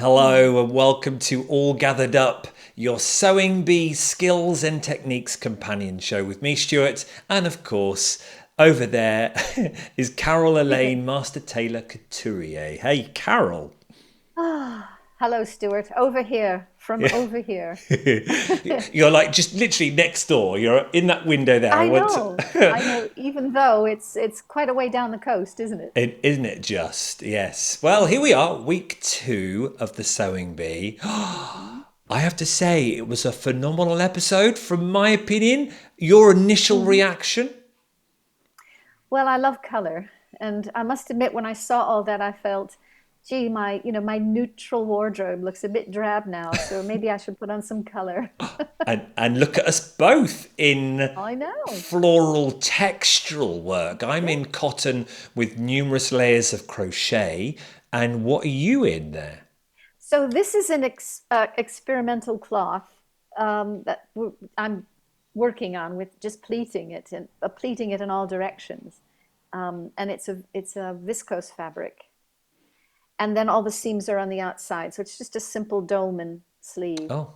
Hello and welcome to All Gathered Up, your Sewing Bee Skills and Techniques companion show with me, Stuart, and of course, over there is Carol Elaine, Master Tailor Couturier. Hey, Carol. Hello, Stuart. Over here, from over here. You're like just literally next door. You're in that window there. I I want know, I to. know. Even though it's quite a way down the coast, isn't it? Isn't it just? Yes. Well, here we are, week 2 of the Sewing Bee. Hmm. I have to say, it was a phenomenal episode, from my opinion. Your initial Hmm. reaction? Well, I love color, and I must admit, when I saw all that, I felt, gee, my neutral wardrobe looks a bit drab now, so maybe I should put on some color. And look at us both in I know. floral textural work. I'm Yeah. in cotton with numerous layers of crochet. And what are you in there? So this is an experimental cloth I'm working on with just pleating it and pleating it in all directions. And it's a viscose fabric, and then all the seams are on the outside. So it's just a simple dolman sleeve Oh,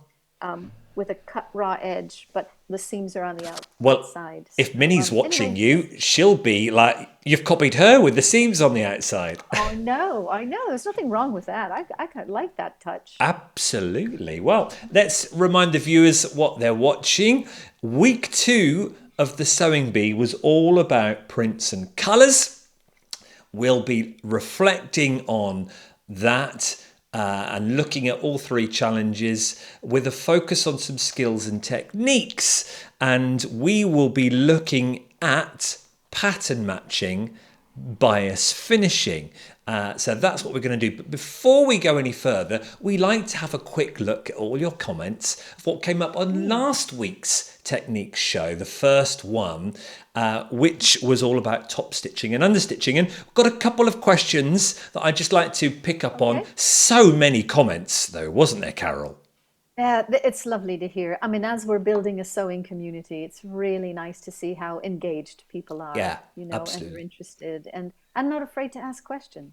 with a cut raw edge, but the seams are on the well, outside. if So Minnie's watching anyway, yes. you, she'll be like, you've copied her with the seams on the outside. Oh no, I know. There's nothing wrong with that. I kind of like that touch. Absolutely. Well, let's remind the viewers what they're watching. Week 2 of the Sewing Bee was all about prints and colours. We'll be reflecting on that and looking at all 3 challenges with a focus on some skills and techniques. And we will be looking at pattern matching, bias finishing. So that's what we're going to do. But before we go any further, we like to have a quick look at all your comments of what came up on Hmm. last week's techniques show, the first one, which was all about top stitching and understitching. And we've got a couple of questions that I'd just like to pick up on. Okay. So many comments, though, wasn't there, Carol? Yeah, it's lovely to hear. I mean, as we're building a sewing community, it's really nice to see how engaged people are, Yeah, and they're absolutely. interested and not afraid to ask questions.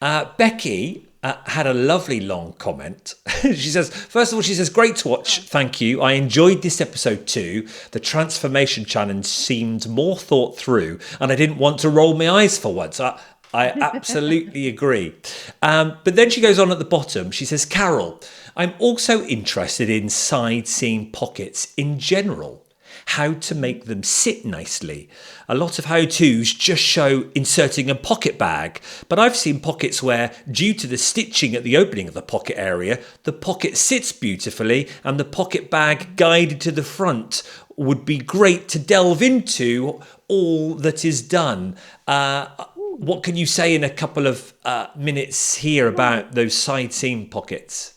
Becky had a lovely long comment. She says, first of all, she says, great to watch. Oh. Thank you. I enjoyed this episode too. The transformation challenge seemed more thought through, and I didn't want to roll my eyes for once. I absolutely agree. But then she goes on at the bottom. She says, Carol, I'm also interested in side seam pockets in general, how to make them sit nicely. A lot of how-tos just show inserting a pocket bag, but I've seen pockets where, due to the stitching at the opening of the pocket area, the pocket sits beautifully and the pocket bag guided to the front would be great to delve into all that is done. Ooh, What can you say in a couple of minutes here right. about those side seam pockets?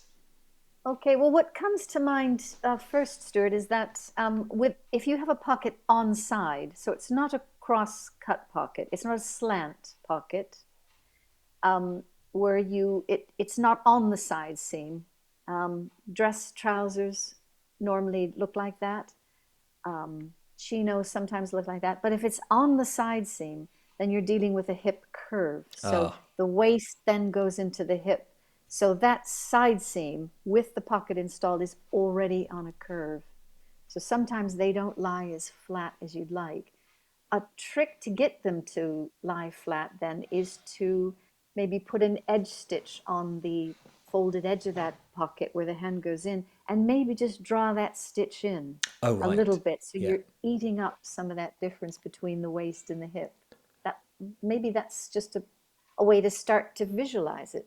Okay, well, what comes to mind first, Stuart, is that with if you have a pocket on side, so it's not a cross-cut pocket, it's not a slant pocket, where it's not on the side seam. Dress trousers normally look like that. Chinos sometimes look like that. But if it's on the side seam, then you're dealing with a hip curve. So Ah, the waist then goes into the hip. So that side seam with the pocket installed is already on a curve. So sometimes they don't lie as flat as you'd like. A trick to get them to lie flat then is to maybe put an edge stitch on the folded edge of that pocket where the hand goes in, and maybe just draw that stitch in oh, a little right. bit so Yeah. you're eating up some of that difference between the waist and the hip. That maybe that's just a way to start to visualize it,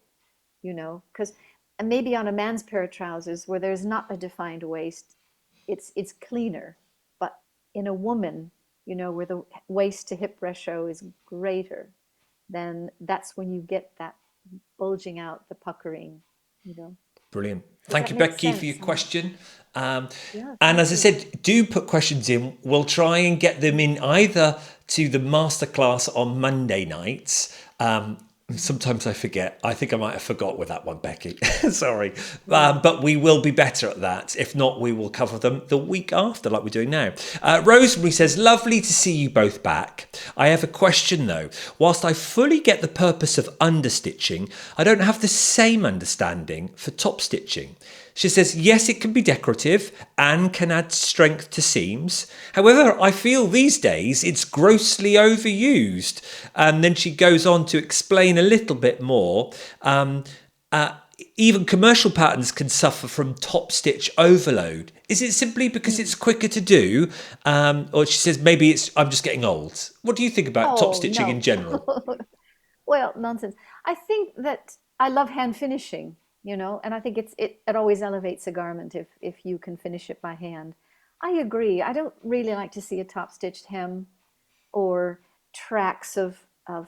because and maybe on a man's pair of trousers where there's not a defined waist, it's cleaner. But in a woman, where the waist to hip ratio is greater, then that's when you get that bulging out, the puckering, you know. Brilliant. Does Thank that you, make Becky, for your sense? question. Um, Yeah, and thank as I you. said, do put questions in. We'll try and get them in either to the masterclass on Monday nights. Sometimes I forget. I think I might have forgot with that one, Becky. Sorry. But we will be better at that. If not, we will cover them the week after, like we're doing now. Rosemary says, lovely to see you both back. I have a question though. Whilst I fully get the purpose of understitching, I don't have the same understanding for top stitching. She says, yes, it can be decorative and can add strength to seams. However, I feel these days it's grossly overused. And then she goes on to explain a little bit more. Even commercial patterns can suffer from top stitch overload. Is it simply because it's quicker to do? Or she says, maybe I'm just getting old. What do you think about top Oh, stitching in no. general? Well, nonsense. I think that I love hand finishing, and I think it always elevates a garment if you can finish it by hand. I agree. I don't really like to see a top stitched hem or tracks of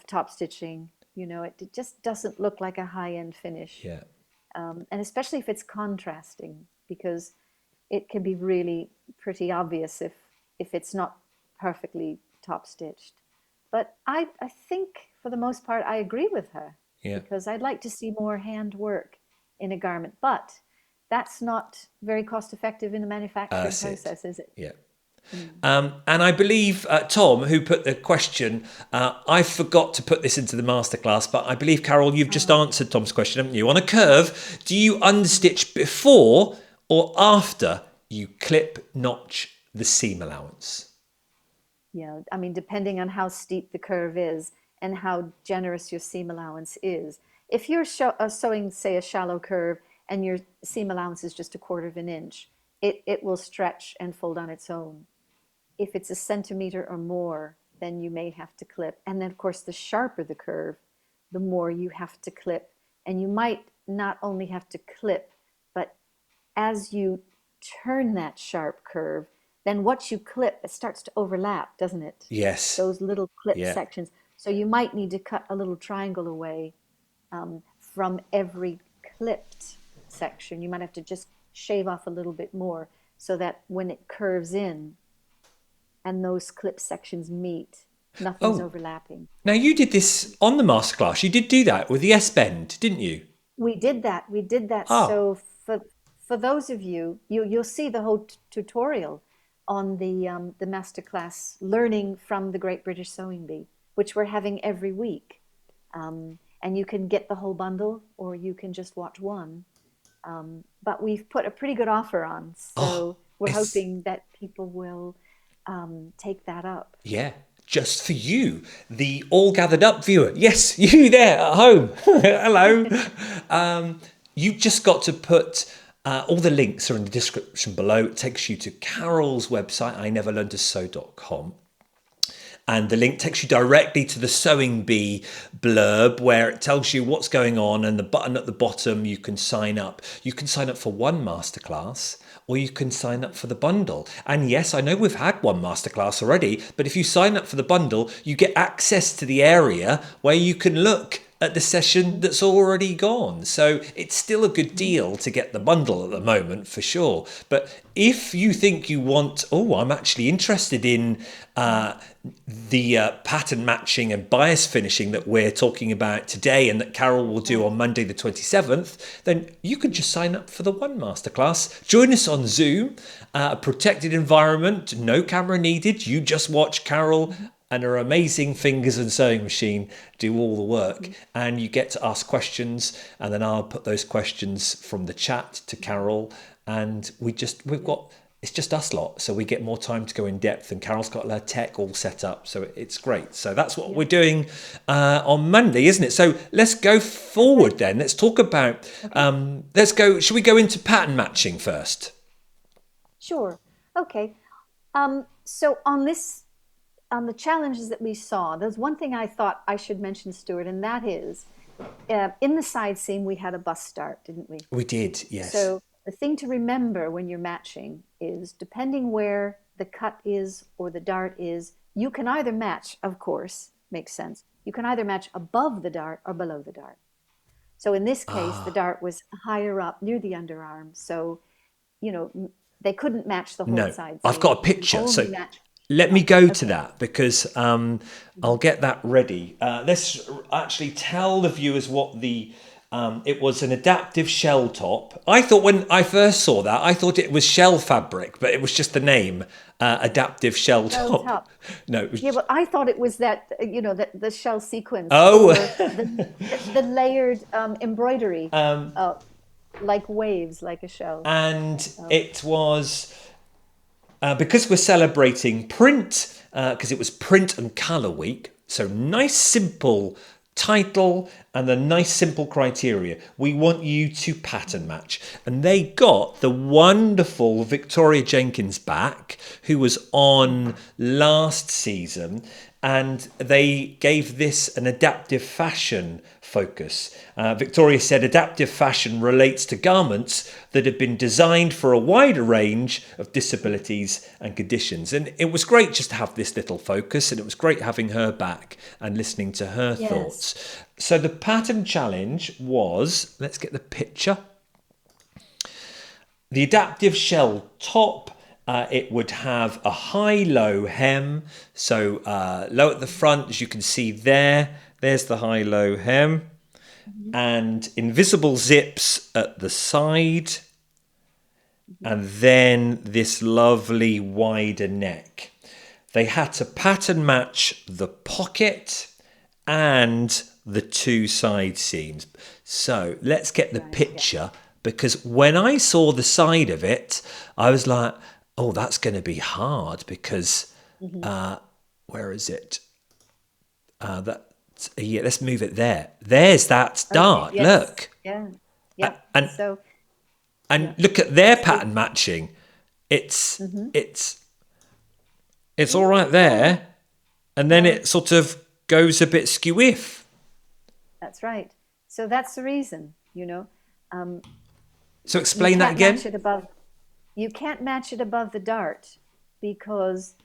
top stitching. It just doesn't look like a high-end finish. Yeah. And especially if it's contrasting, because it can be really pretty obvious if it's not perfectly top stitched. But I think for the most part I agree with her, Yeah. because I'd like to see more hand work in a garment, but that's not very cost effective in the manufacturing That's it. process, is it? Yeah. Mm. And I believe Tom, who put the question, I forgot to put this into the masterclass, but I believe, Carol, you've just Oh, answered Tom's question, haven't you? On a curve, do you mm. unstitch before or after you clip notch the seam allowance? Yeah, I mean, depending on how steep the curve is and how generous your seam allowance is. If you're sewing, say, a shallow curve and your seam allowance is just a quarter of an inch, it will stretch and fold on its own. If it's a centimeter or more, then you may have to clip. And then, of course, the sharper the curve, the more you have to clip. And you might not only have to clip, but as you turn that sharp curve, then what you clip, it starts to overlap, doesn't it? Yes. Those little clip Yeah. sections. So you might need to cut a little triangle away from every clipped section. You might have to just shave off a little bit more so that when it curves in and those clip sections meet, nothing's Oh, overlapping. now you did this on the masterclass. You did do that with the S bend, didn't you? We did that. We did that. Ah, So for those of you, you'll see the whole tutorial on the masterclass learning from the Great British Sewing Bee, which we're having every week. And you can get the whole bundle, or you can just watch one. But we've put a pretty good offer on, oh, so we're it's hoping that people will take that up. yeah, just for you, the all gathered up viewer. Yes, you there at home. Hello. You've just got to put all the links are in the description below. It takes you to Carol's website, ineverlearnedtosew.com. And the link takes you directly to the Sewing Bee blurb where it tells you what's going on, and the button at the bottom, you can sign up. You can sign up for one masterclass or you can sign up for the bundle. And yes, I know we've had one masterclass already, but if you sign up for the bundle, you get access to the area where you can look at the session that's already gone. So it's still a good deal to get the bundle at the moment for sure. But if you think you want, oh, I'm actually interested in the pattern matching and bias finishing that we're talking about today and that Carol will do on Monday the 27th, then you can just sign up for the one masterclass. Join us on Zoom, a protected environment, no camera needed. You just watch Carol and her amazing fingers and sewing machine do all the work, and you get to ask questions, and then I'll put those questions from the chat to Carol, and we've got it's just us lot, so we get more time to go in depth, and Carol's got her tech all set up, so it's great. So that's what Yeah. we're doing on Monday, isn't it? So let's go forward then. Let's talk about Okay. should we go into pattern matching first? Sure. Okay. So on the challenges that we saw, there's one thing I thought I should mention, Stuart, and that is in the side seam we had a bust start, didn't we? We did, yes. So the thing to remember when you're matching is depending where the cut is or the dart is, you can either match, of course, makes sense. You can either match above the dart or below the dart. So in this case, the dart was higher up near the underarm. So, they couldn't match the whole No, side I've seam. got a You can picture. only So match. let me go to Okay. that because I'll get that ready. Let's actually tell the viewers what the it was an adaptive shell top. I thought when I first saw that, I thought it was shell fabric, but it was just the name, adaptive shell Shell top. top. No, it Yeah, was. but I thought it was that, that the shell sequence Oh, or the layered embroidery, uh, like waves, like a shell. and Um, it was because we're celebrating print, because it was print and color week. So nice, simple title and a nice, simple criteria. We want you to pattern match. And they got the wonderful Victoria Jenkins back, who was on last season, and they gave this an adaptive fashion focus. Victoria said adaptive fashion relates to garments that have been designed for a wider range of disabilities and conditions. And it was great just to have this little focus, and it was great having her back and listening to her yes. thoughts. So the pattern challenge was, let's get the picture. The adaptive shell top, it would have a high-low hem. So low at the front, as you can see there, there's the high-low hem. Mhm, And invisible zips at the side. mhm. And then this lovely wider neck. They had to pattern match the pocket and the two side seams. So let's get the Right. Yeah. picture, because when I saw the side of it, I was like, oh, that's going to be hard because Hmm. where is it? That yeah, let's move it there. There's that Okay. dart. Yes. Look, Yeah. Yeah. and So, and yeah. look at their So, pattern matching. It's hmm it's it's all right yeah. there, and then Well, it sort of goes a bit skew-iff. that's right. So that's the reason. Um, So you explain that can't again. match it above. You can't match it above the dart because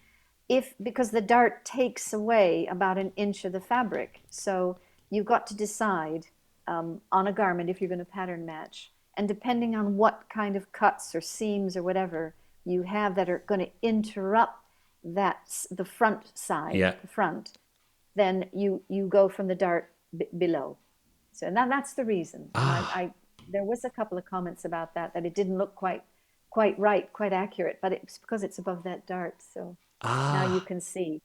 because the dart takes away about an inch of the fabric. So you've got to decide on a garment if you're going to pattern match. And depending on what kind of cuts or seams or whatever you have that are going to interrupt the front side, Yeah. the front, then you go from the dart below. So that's the reason. And Ah, there was a couple of comments about that it didn't look quite right, quite accurate, but it's because it's above that dart. So now you ah. can see.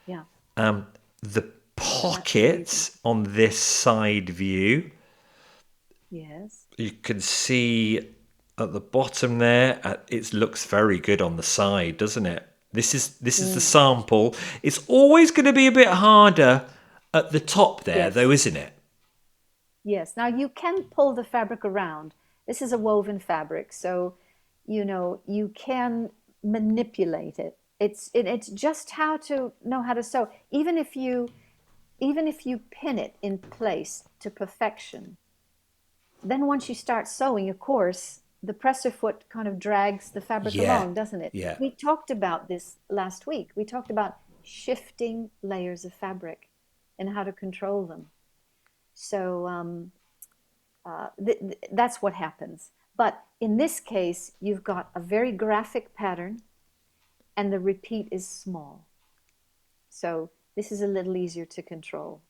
Yeah. The So that's the reason. pockets on this side view, Yes. you can see at the bottom there. It looks very good on the side, doesn't it? This is the Mm. sample. It's always going to be a bit harder at the top there, though, Yes. isn't it? Yes. Now you can pull the fabric around. This is a woven fabric, so you can manipulate it. It's just how to know how to sew. Even if you pin it in place to perfection, then once you start sewing, of course, the presser foot kind of drags the fabric Yeah, along, doesn't it? yeah. We talked about this last week. We talked about shifting layers of fabric and how to control them. So that's what happens. But in this case, you've got a very graphic pattern and the repeat is small. So this is a little easier to control.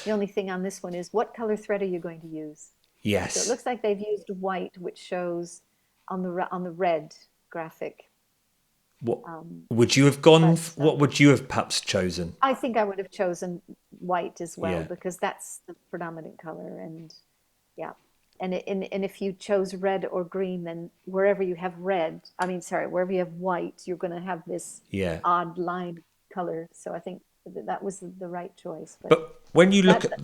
The only thing on this one is what color thread are you going to use? So it Yes. looks like they've used white, which shows on the red graphic. What Um, would you have gone? but What would you have perhaps chosen? I think I would have chosen white as well Yeah. because that's the predominant color. And yeah, and if you chose red or green, then wherever you have red, I mean, sorry, wherever you have white, you're going to have this Yeah. odd line color. So I think that was the right choice. But But when you look that at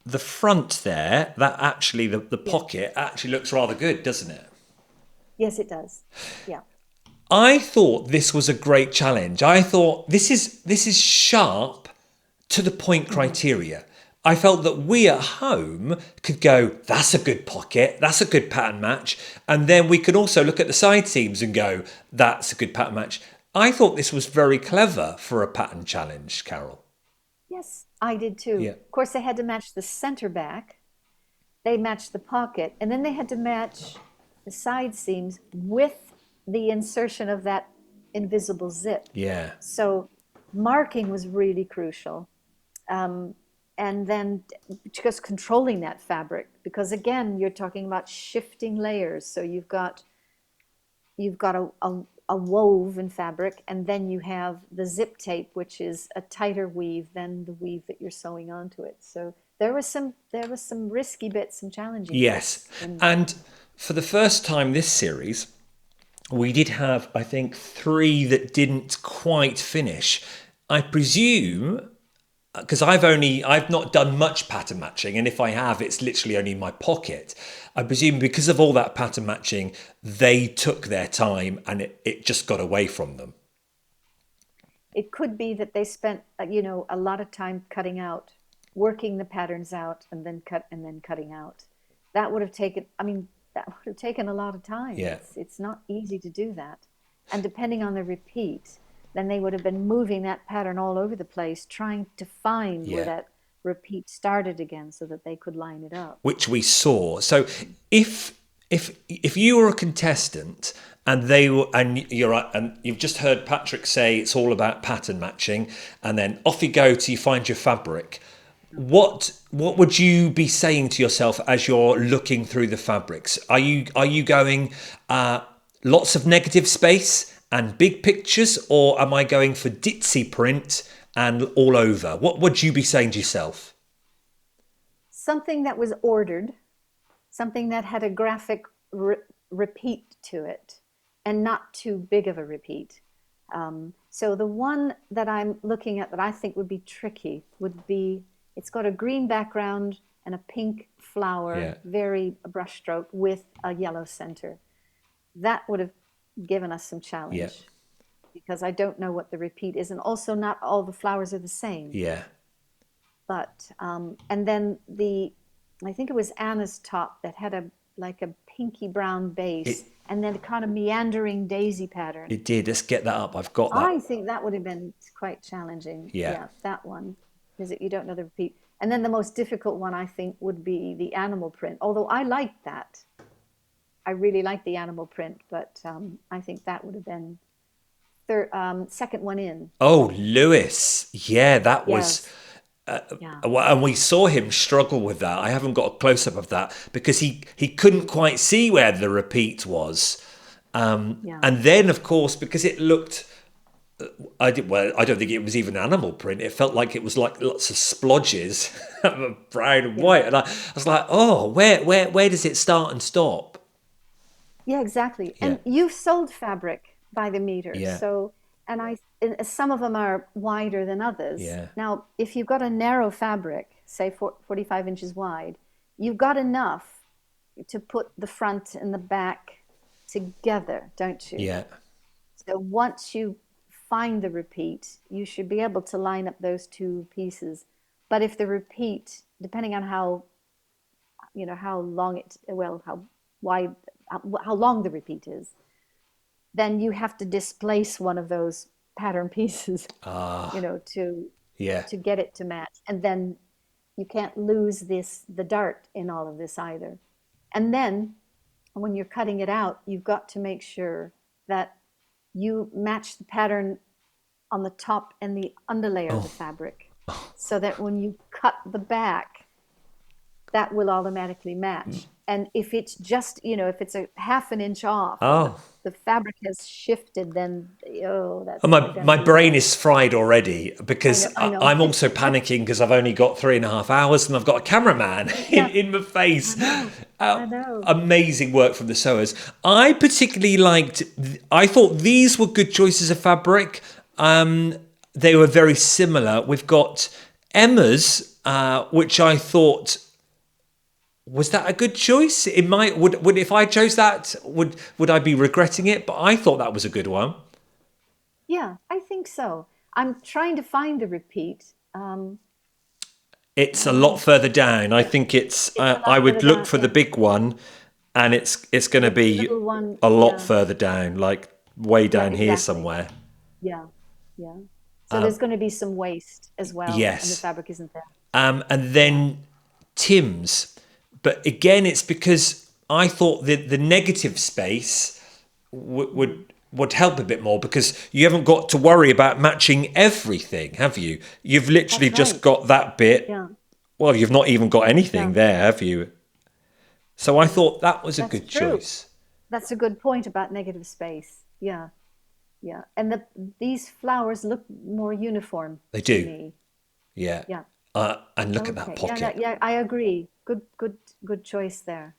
the front there, that actually the yes, pocket actually looks rather good, doesn't it? yes, it does. Yeah. I thought this was a great challenge. I thought this is sharp to the point Hmm. criteria. I felt that we at home could go, that's a good pocket, that's a good pattern match. And then we could also look at the side seams and go, that's a good pattern match. I thought this was very clever for a pattern challenge, Carol. Yes, I did too. Yeah. Of course, they had to match the center back, they matched the pocket, and then they had to match the side seams with the insertion of that invisible zip. Yeah. So marking was really crucial. Um, and then just controlling that fabric, because again, you're talking about shifting layers. So you've got a woven fabric, and then you have the zip tape, which is a tighter weave than the weave that you're sewing onto it. So there was some risky bits, some challenging Yes. bits in there. And for the first time this series, we did have, I think, 3 that didn't quite finish. I presume, because I've not done much pattern matching, and if I have, it's literally only in my pocket. I presume because of all that pattern matching, they took their time and it just got away from them. It could be that they spent, a lot of time cutting out, working the patterns out, and then cutting out. That would have taken, I mean, that would have taken a lot of time. Yeah. It's not easy to do that. And depending on the repeat, then they would have been moving that pattern all over the place, trying to find where Yeah. that repeat started again so that they could line it up. Which we saw. So if you were a contestant and they were, and you're and you've just heard Patrick say it's all about pattern matching, and then off you go to you find your fabric. What would you be saying to yourself as you're looking through the fabrics? Are you going lots of negative space and big pictures, or am I going for ditzy print and all over? What would you be saying to yourself? Something that was ordered, something that had a graphic repeat to it, and not too big of a repeat. So the one that I'm looking at that I think would be tricky would be, it's got a green background and a pink flower, Yeah. very brushstroke with a yellow center. That would have given us some Yeah. challenge because I don't know what the repeat is, and also not all the flowers are the same. Yeah. But and then I think it was Anna's top that had like a pinky brown It base, and then a kind of meandering daisy pattern. it did. Let's get that up. I've got that. I think that would have been quite challenging. Yeah. Yeah, that one, because you don't know the repeat. And then the most difficult one, I think, would be the animal print. Although I liked that, I really liked the animal print, but I think that would have been second one in. Oh, Lewis. Yeah, that was. Yes, yeah, And we saw him struggle with that. I haven't got a close up of that because he couldn't quite see where the repeat was. yeah. And then, of course, because it looked, I don't think it was even animal print. It felt like it was like lots of splodges of brown and Yeah. white. And I was like, oh, where does it start and stop? Yeah, exactly. Yeah, And you've sold fabric by the meter. yeah, So, and some of them are wider than others. yeah. Now, if you've got a narrow fabric, say 45 inches wide, you've got enough to put the front and the back together, don't you? Yeah. So once you find the repeat, you should be able to line up those two pieces. But if the repeat, depending on how long how wide, how long the repeat is, then you have to displace one of those pattern pieces, Ah, to yeah. get it to match. And then you can't lose the dart in all of this either. And then when you're cutting it out, you've got to make sure that you match the pattern on the top and the underlayer of the fabric, so that when you cut the back, that will automatically match. And if it's just, if it's a half an inch off, or the, Oh. the fabric has shifted, then, that's And never my going to be brain right. is fried already because I know. I'm also panicking because I've only got 3.5 hours and I've got a cameraman Yeah, in my face. I know. I know. Amazing work from the sewers. I particularly liked, I thought these were good choices of fabric. They were very similar. We've got Emma's, which I thought, was that a good choice? It might, would if I chose that, would I be regretting it? But I thought that was a good one. Yeah, I think so. I'm trying to find the repeat. It's a lot further down. I think it's. It's a I lot would further look down. for the Yeah, big one, and it's going to the be little one. a lot Yeah, further down, like way yeah, down here exactly. somewhere. Yeah, yeah. So there's going to be some waste as well, and the Yes, fabric isn't there. and Yeah. then Tim's, but again, it's because I thought that the negative space would Mhm. would help a bit more, because you haven't got to worry about matching everything, have you? You've literally That's just right. got that bit. Yeah. Well, you've not even got anything Yeah. there, have you? So I Yeah. thought that was a That's good true. choice. That's a good point about negative space. Yeah. Yeah. And these flowers look more uniform They to do. me. Yeah. Yeah. And look at that Okay. Yeah, no, pocket. yeah, I agree. Good choice there.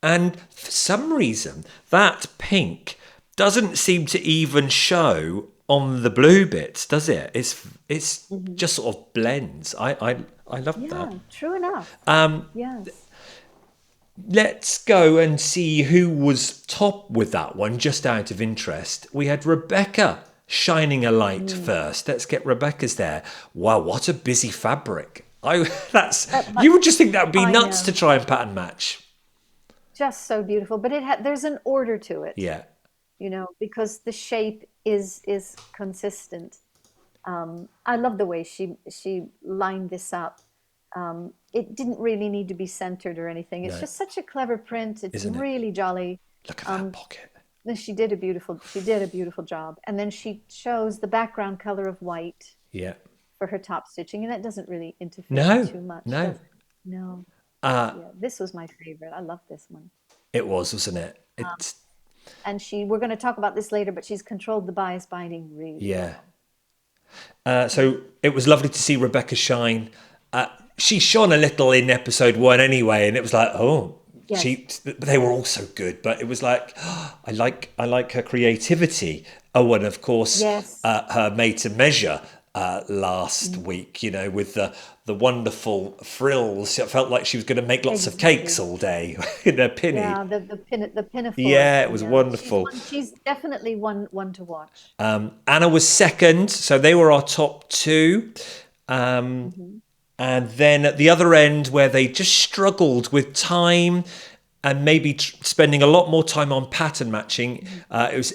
And for some reason, that pink doesn't seem to even show on the blue bits, does it? It's Hmm. just sort of blends. I love that. Yeah, true enough. Yes. Let's go and see who was top with that one, just out of interest. We had Rebecca shining a light Mm. first. Let's get Rebecca's there. Wow, what a busy fabric. That's But you would just think that would be I nuts to know, try and pattern match. just so beautiful. But there's an order to it, Yeah, because the shape is consistent. I love the way she lined this up. It didn't really need to be centered or anything. It's no, just such a clever print. It's isn't it? really jolly. Look at that Um, pocket. then she did a beautiful job. And then she chose the background color of white Yeah. for her top stitching, and that doesn't really interfere No, too much, no. does it? No. Uh, Yeah, this was my favorite. I love this one. it was, wasn't it? Um, It's and we're going to talk about this later, but she's controlled the bias binding really yeah. well. Yeah. So it was lovely to see Rebecca shine. She shone a little in episode one anyway, and it was like, oh, Yes. they were all so good. But it was like, I like her creativity. Oh, and of course, Yes. her made to measure last Mm. week. With the wonderful frills. It felt like she was going to make lots of cakes Exactly. all day in her pinny. Yeah, the pinafore. Yeah, it was Yeah, wonderful. she's definitely one to watch. Anna was second, so they were our top two. Hmm. And then at the other end, where they just struggled with time and maybe spending a lot more time on pattern matching,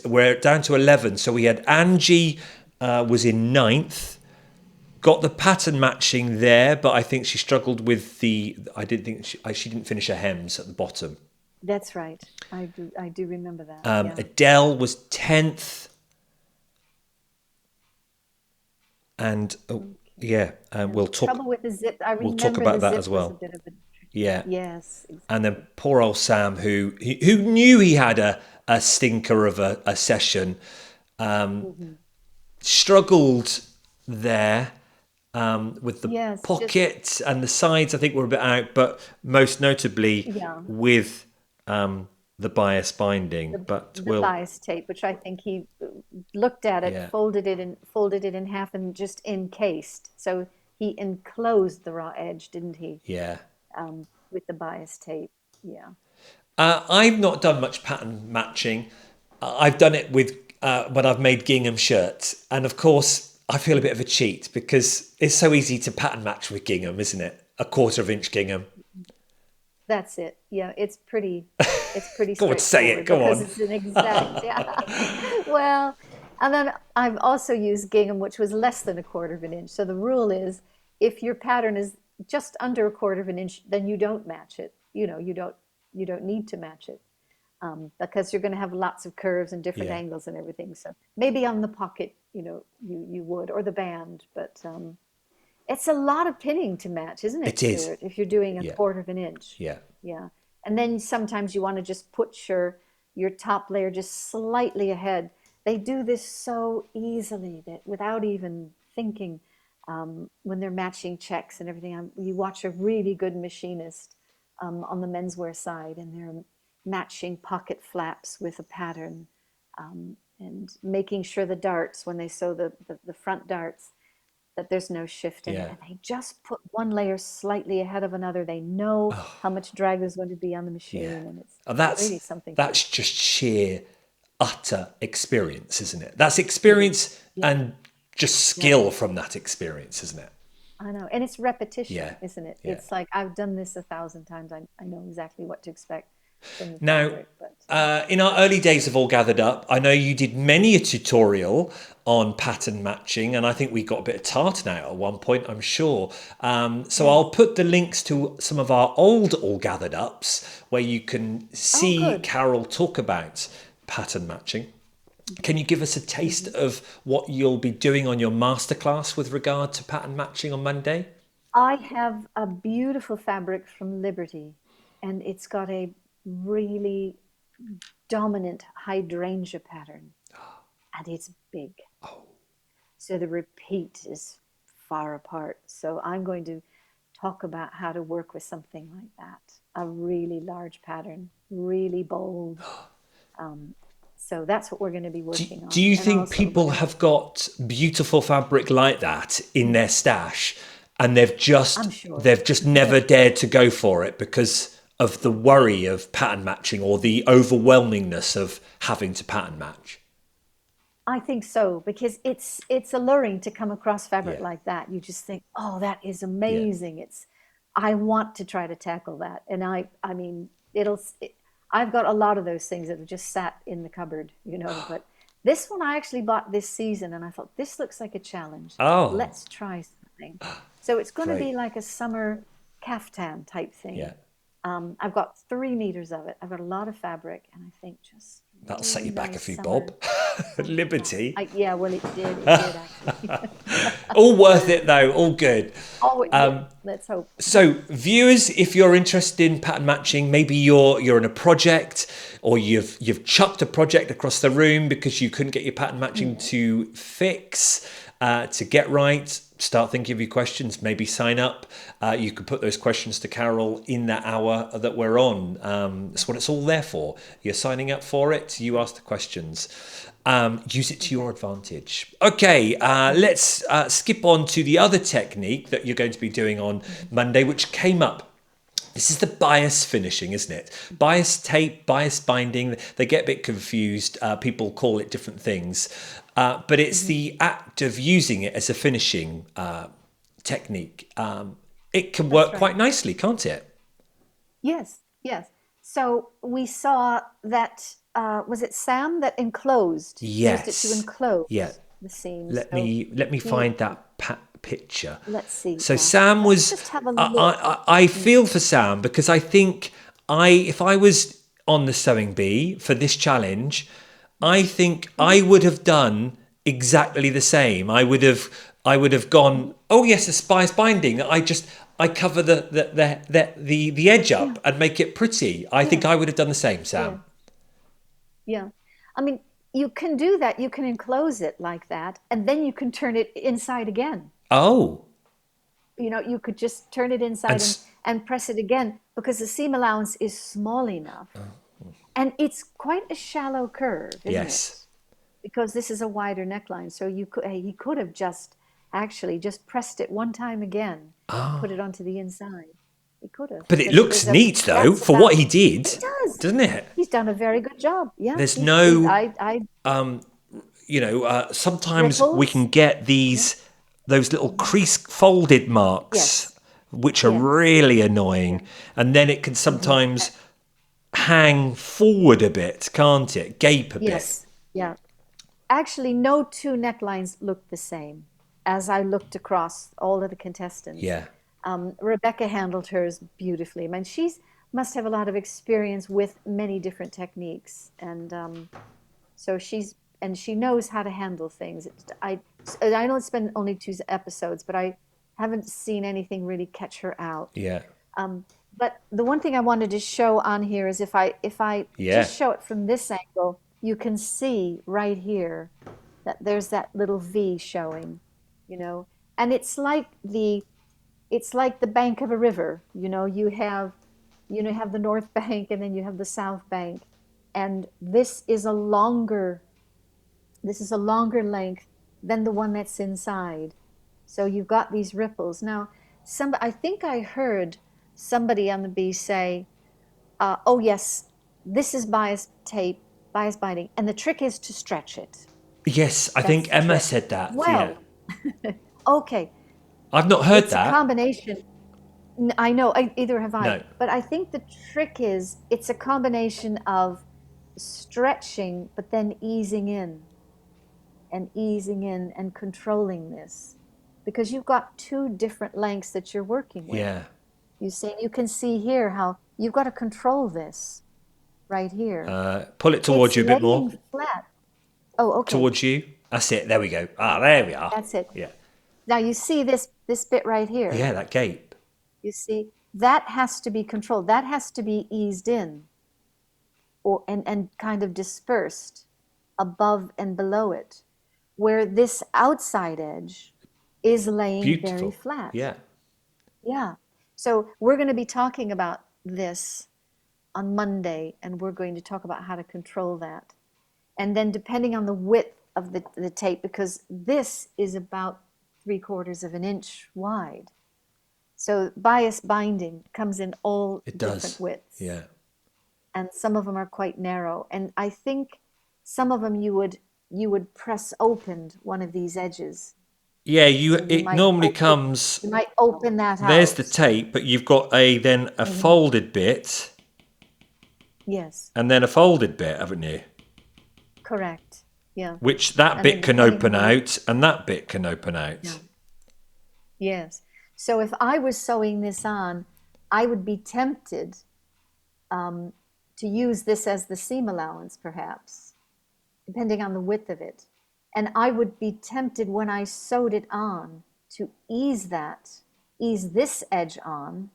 we're down to 11. So we had Angie was in ninth, got the pattern matching there, but I think she struggled with I didn't think she didn't finish her hems at the bottom. That's right. I do remember that. Yeah. Adele was 10th, and yeah, Yeah. we'll Trouble with the zip. I we'll talk remember the about that zip as was a well. bit of a Yeah. yes, And then exactly. poor old Sam, who knew he had a stinker of a session, Hmm. struggled there with the Yes, just pocket and the sides. I think were a bit out, but most notably yeah. with the bias binding. But The we'll, bias tape, which I think he looked at it, yeah, folded it in half, and just encased. So he enclosed the raw edge, didn't he? yeah. With the bias tape. Yeah. I've not done much pattern matching. I've done it with when I've made gingham shirts, and of course I feel a bit of a cheat because it's so easy to pattern match with gingham, isn't it? A quarter of inch gingham. That's it. Yeah, it's pretty Go on, say it. straightforward Go because on. it's an exact. Yeah. Well, and then I've also used gingham, which was less than a quarter of an inch. So the rule is, if your pattern is just under a quarter of an inch, then you don't match it. You don't need to match it, because you're going to have lots of curves and different Yeah, angles and everything. So maybe on the pocket, you would, or the band, but it's a lot of pinning to match, isn't it, it is. Stuart? If you're doing a Yeah, quarter of an inch. yeah, Yeah. And then sometimes you want to just put your top layer just slightly ahead. They do this so easily that without even thinking, when they're matching checks and everything. You watch a really good machinist on the menswear side, and they're matching pocket flaps with a pattern, and making sure the darts, when they sew the front darts, that there's no shift in it. yeah. And they just put one layer slightly ahead of another. They know how much drag there's going to be on the Yeah. machine, and it's And really something to that's watch. just sheer utter experience, isn't it? That's It is. experience Yeah, and just yeah, skill from that experience, isn't it? I know. And it's repetition, Yeah, isn't it? yeah. It's like I've done this 1,000 times. I know exactly what to expect from the Now, fabric, but in our early days of All Gathered Up, I know you did many a tutorial on pattern matching, and I think we got a bit of tartan out at one point, I'm sure. So yes. I'll put the links to some of our old All Gathered Ups where you can Oh, see good. Carol talk about pattern matching. Can you give us a taste of what you'll be doing on your masterclass with regard to pattern matching on Monday? I have a beautiful fabric from Liberty, and it's got a really dominant hydrangea pattern, and it's big. So the repeat is far apart. So I'm going to talk about how to work with something like that. A really large pattern, really bold. So that's what we're going to be working Do on. you And think also people have got beautiful fabric like that in their stash, and they've I'm just sure. they've just never dared to go for it because of the worry of pattern matching or the overwhelmingness of having to pattern match? I think so because it's alluring to come across fabric Yeah, like that. You just think, "Oh, that is yeah. amazing." I want to try to tackle that. And I mean, I've got a lot of those things that have just sat in the cupboard, but this one I actually bought this season and I thought this looks like a challenge. Oh, Let's try something. So it's going to be great. like a summer caftan type Yeah. thing. I've got 3 meters of it. I've got a lot of fabric, and I think just That'll set really you back a nice few summer. bob. Yeah, Liberty. yeah. Well, it did. It did actually. All worth it though, all good. Oh, yeah. Let's hope. So, viewers, if you're interested in pattern matching, maybe you're in a project or you've chucked a project across the room because you couldn't get your pattern matching Yeah. to fix, to get right. Start thinking of your questions. Maybe sign up. You can put those questions to Carol in that hour that we're on. That's what it's all there for. You're signing up for it. You ask the questions. Use it to your Exactly. advantage. Okay, let's skip on to the other technique that you're going to be doing on Monday, which came up. This is the bias finishing, isn't it? Bias tape, bias binding, they get a bit confused. People call it different things. But it's Mhm. the act of using it as a finishing technique. It can That's work right. quite nicely, can't it? Yes, yes. So we saw that, was it Sam that used it to Yes. Yeah. enclose the seams. So Let me he, find that picture. let's see. So Yeah. Sam Let's was. just have a look. I Mm. feel for Sam because I think if I was on the sewing bee for this challenge, I think Mhm. I would have done exactly the same. I would have gone. Mhm. Oh yes, a spice binding. I cover the edge Yeah, up and make it pretty. I think yeah, I would have done the same, yeah, Sam. yeah. I mean, you can do that. You can enclose it like that, and then you can turn it inside again. Oh, You could just turn it and inside and press it again because the seam allowance is small enough. And it's quite a shallow curve, isn't yes. it? Because this is a wider neckline. So he could have just actually just pressed it one time again and put it onto the inside. He could have But it because looks neat though that's for what about, he did, it does. doesn't it? He's done a very good job. Yeah, There's he no, I sometimes we can ripples. get Yeah. those little Mhm. crease folded marks, Yes. which are Yes. really Yeah. annoying. And then it can Hmm. sometimes hang forward a bit, can't it? Gape a bit. Yes. Yeah. Actually, no two necklines looked the same as I looked across all of the contestants. Yeah. Rebecca handled hers beautifully. I mean, she's must have a lot of experience with many different techniques, and so she knows how to handle things. I know it's been only 2 episodes, but I haven't seen anything really catch her out. Yeah. Um, but the one thing I wanted to show on here is if I Yeah. just show it from this angle, you can see right here that there's that little V showing, and it's like the bank of a river. You have the north bank and then you have the south bank, and this is a longer length than the one that's inside. So you've got these ripples. Now, I think I heard somebody on the bee say, "Oh yes, this is bias tape, bias binding, and the trick is to stretch it. Yes, I That's think the Emma trick." said that. Yeah. Well, okay, I've not heard it's a that. combination. I know, either have I, No. but I think the trick is it's a combination of stretching, but then easing in and controlling this, because you've got two different lengths that you're working with. Yeah. You can see here how you've got to control this right here. Pull it towards It's you a bit more. laying flat. Oh, okay. towards you. That's it. There we go. Ah, there we are. That's it. Yeah. Now you see this bit right here. Yeah, that gape. You see, that has to be controlled. That has to be eased in or and kind of dispersed above and below it, where this outside edge is laying very Beautiful. flat. Yeah. Yeah. So we're going to be talking about this on Monday, and we're going to talk about how to control that. And then depending on the width of the tape, because this is about 3/4 of an inch wide. So bias binding comes in all It different does. widths, Yeah. and some of them are quite narrow. And I think some of them you would press open one of these edges. Yeah, So you it might normally open comes, you might open that there's the out. tape, but you've got a Hmm. folded bit Yes, and then a folded bit, haven't you? correct. Yeah. Which that And then bit can depending on open the width, out and that bit can open yeah. out. Yes. So if I was sewing this on, I would be tempted to use this as the seam allowance, perhaps, depending on the width of it. And I would be tempted when I sewed it on to ease this edge on,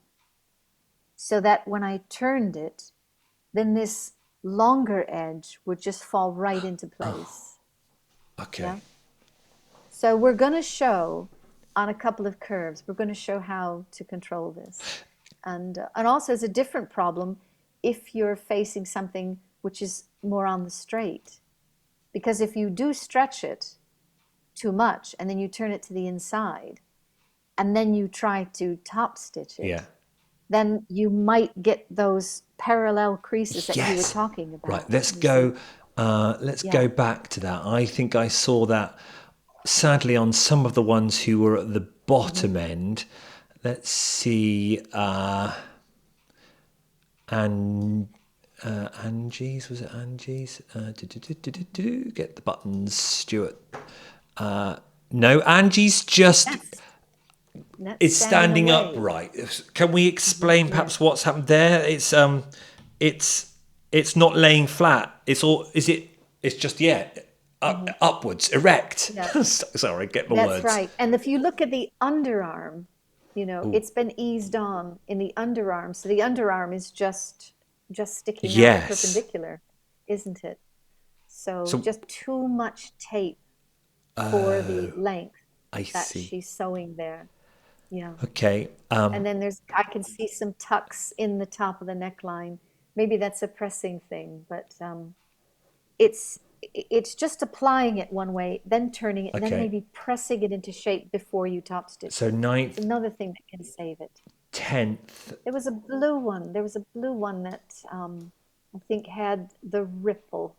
so that when I turned it, then this longer edge would just fall right into place. Okay. Yeah. So we're going to show on a couple of curves, we're going to show how to control this. And also it's a different problem if you're facing something which is more on the straight. Because if you do stretch it too much and then you turn it to the inside and then you try to top stitch Yeah. it, then you might get those parallel creases that you were Yes. talking Right. about, Let's you see. go. Let's Yeah. go back to that. I think I saw that sadly on some of the ones who were at the Mhm. bottom end. Let's see. And Angie's, was it Angie's? Get the buttons, Stuart. No, Angie's just That's that's is standing standing away. upright. Can we explain Yes. perhaps what's happened there? It's it's not laying flat. It's all. Is it? It's just Hmm. upwards, erect. Yeah. Sorry, get my That's words. right. And if you look at the underarm, Ooh. it's been eased on in the underarm. So the underarm is just sticking out Yes. perpendicular, isn't it? So So just too much tape for the length I that see. she's sewing there. Yeah. Okay. And then I can see some tucks in the top of the neckline. Maybe that's a pressing thing, but it's it's just applying it one way, then turning it, and then Okay. maybe pressing it into shape before you top stitch So it. It's ninth, another thing that can save it. 10th. There was a blue one. There was a blue one that I think had the ripple,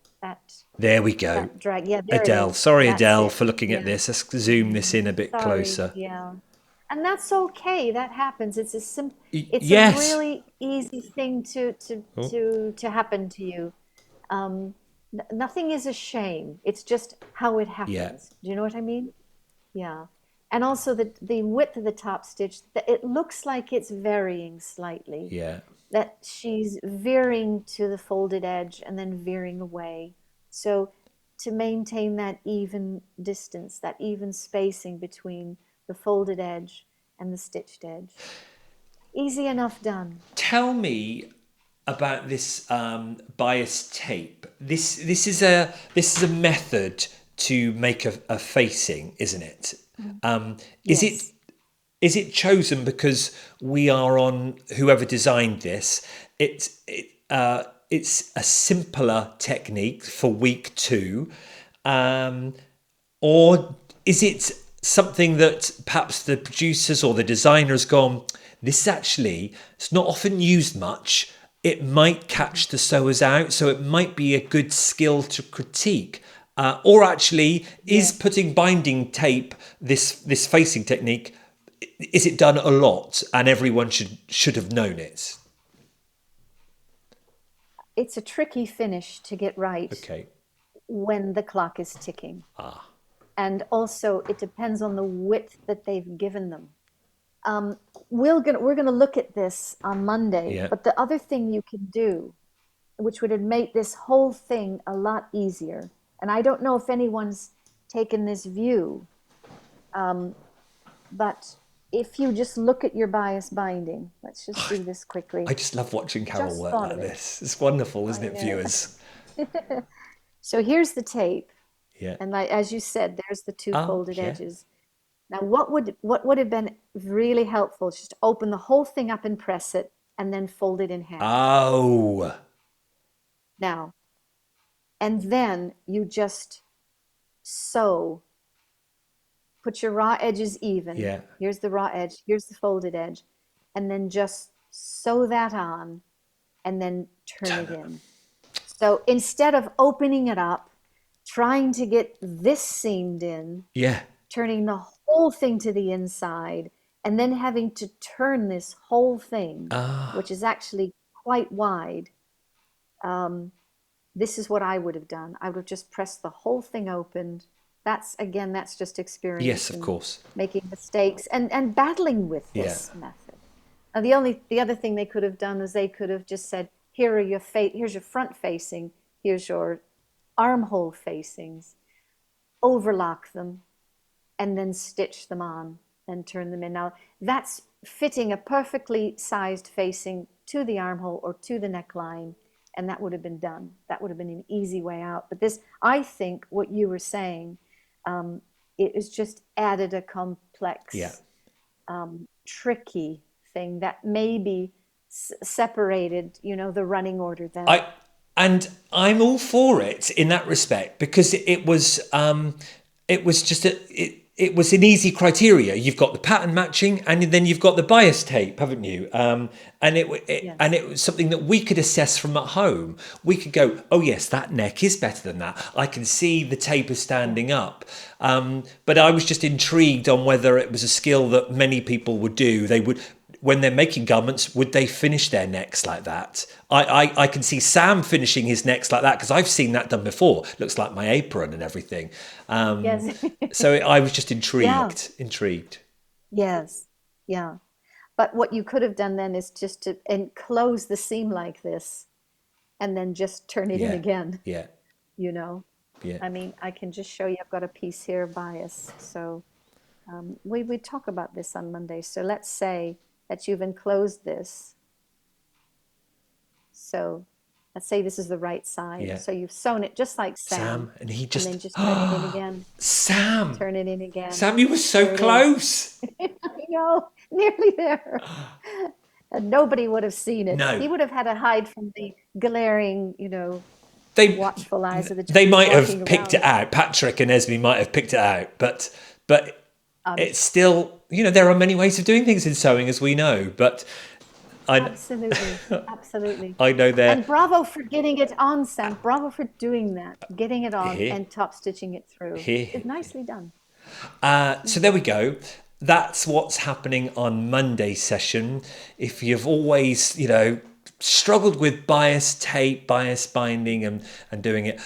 There we go. that drag. Yeah, there it Adele. is. Sorry, That's Adele, it. for looking at Yeah. this. Let's zoom this in a bit Sorry. closer. Yeah. And that's okay. That happens. It's a Yes. really easy thing Oh, to happen to you. Nothing is a shame. It's just how it yeah. happens. Do you know what I mean? Yeah. And also the width of the top stitch, it looks like it's varying slightly, Yeah. that she's veering to the folded edge and then veering away. So to maintain that even distance, that even spacing between the folded edge and the stitched edge. Easy enough done. Tell me about this bias tape. This is a method to make a facing, isn't it? Is it Yes. is it chosen because we are on whoever designed this? It's a simpler technique for week 2, um, or is it something that perhaps the producers or the designer has gone, this is actually, it's not often used much. It might Mhm. catch the sewers out, so it might be a good skill to critique. Or actually, is Yeah. putting binding tape, this facing technique, is it done a lot and everyone should have known it? It's a tricky finish to get right Okay. when the clock is ticking. And also, it depends on the width that they've given them. We're gonna look at this on Monday, Yeah. but the other thing you can do, which would make this whole thing a lot easier, And I don't know if anyone's taken this view, but if you just look at your bias binding, let's just do this quickly. I just love watching Carol Just work thought like of it. this. It's wonderful, isn't I it, know. viewers? So here's the tape. Yeah. And as you said, there's the two Oh, folded yeah. edges. Now, what would have been really helpful is just open the whole thing up and press it, and then fold it in half. Oh, Now, and then you just sew. Put your raw edges even. yeah. Here's the raw edge. Here's the folded edge, and then just sew that on, and then turn it in. So instead of opening it up, trying to get this seamed in, Yeah. turning the whole thing to the inside, and then having to turn this whole thing, which is actually quite wide. This is what I would have done. I would have just pressed the whole thing open. That's just Yes, experience of and course. making mistakes and battling with Yeah. this method. Now, the other thing they could have done is they could have just said, here's your front facing, here's your armhole facings, overlock them, and then stitch them on and turn them in. Now, that's fitting a perfectly sized facing to the armhole or to the neckline, and that would have been done. That would have been an easy way out. But this, I think, what you were saying, it is just added a Yeah. complex, tricky thing that maybe separated, the running order then. I'm all for it in that respect because it was just it was an easy criteria. You've got the pattern matching, and then you've got the bias tape, haven't you? And it was something that we could assess from at home. We could go, oh yes, that neck is better than that. I can see the taper standing up. But I was just intrigued on whether it was a skill that many people would do. They would. When they're making garments, would they finish their necks like that? I can see Sam finishing his necks like that because I've seen that done before. Looks like my apron and everything. Yes. So I was just Yeah. intrigued. Yes. Yeah. But what you could have done then is just to enclose the seam like this and then just turn it in Yeah, again, yeah, you know. yeah. I mean, I can just show you, I've got a piece here of bias. So we talk about this on Monday. So let's say that you've enclosed this. So let's say this is the right side. Yeah. So you've sewn it just like Sam, Sam, and he and just, then just turn it in again, Sam, turn it in again. Sam, you were so There it is. close. I know, nearly there. And nobody would have seen it. No, He would have had to hide from the glaring, they watchful eyes of the they Chinese might walking have picked it around. out. Patrick and Esme might have picked it out, but Um, it's still, there are many ways of doing things in sewing, as we know. But I Absolutely, absolutely. I know And there. bravo for getting it on, Sam. Bravo for doing that, getting it on Here, and top stitching it through. here. It's nicely done. So there we go. That's what's happening on Monday session. If you've always, struggled with bias tape, bias binding, and doing it,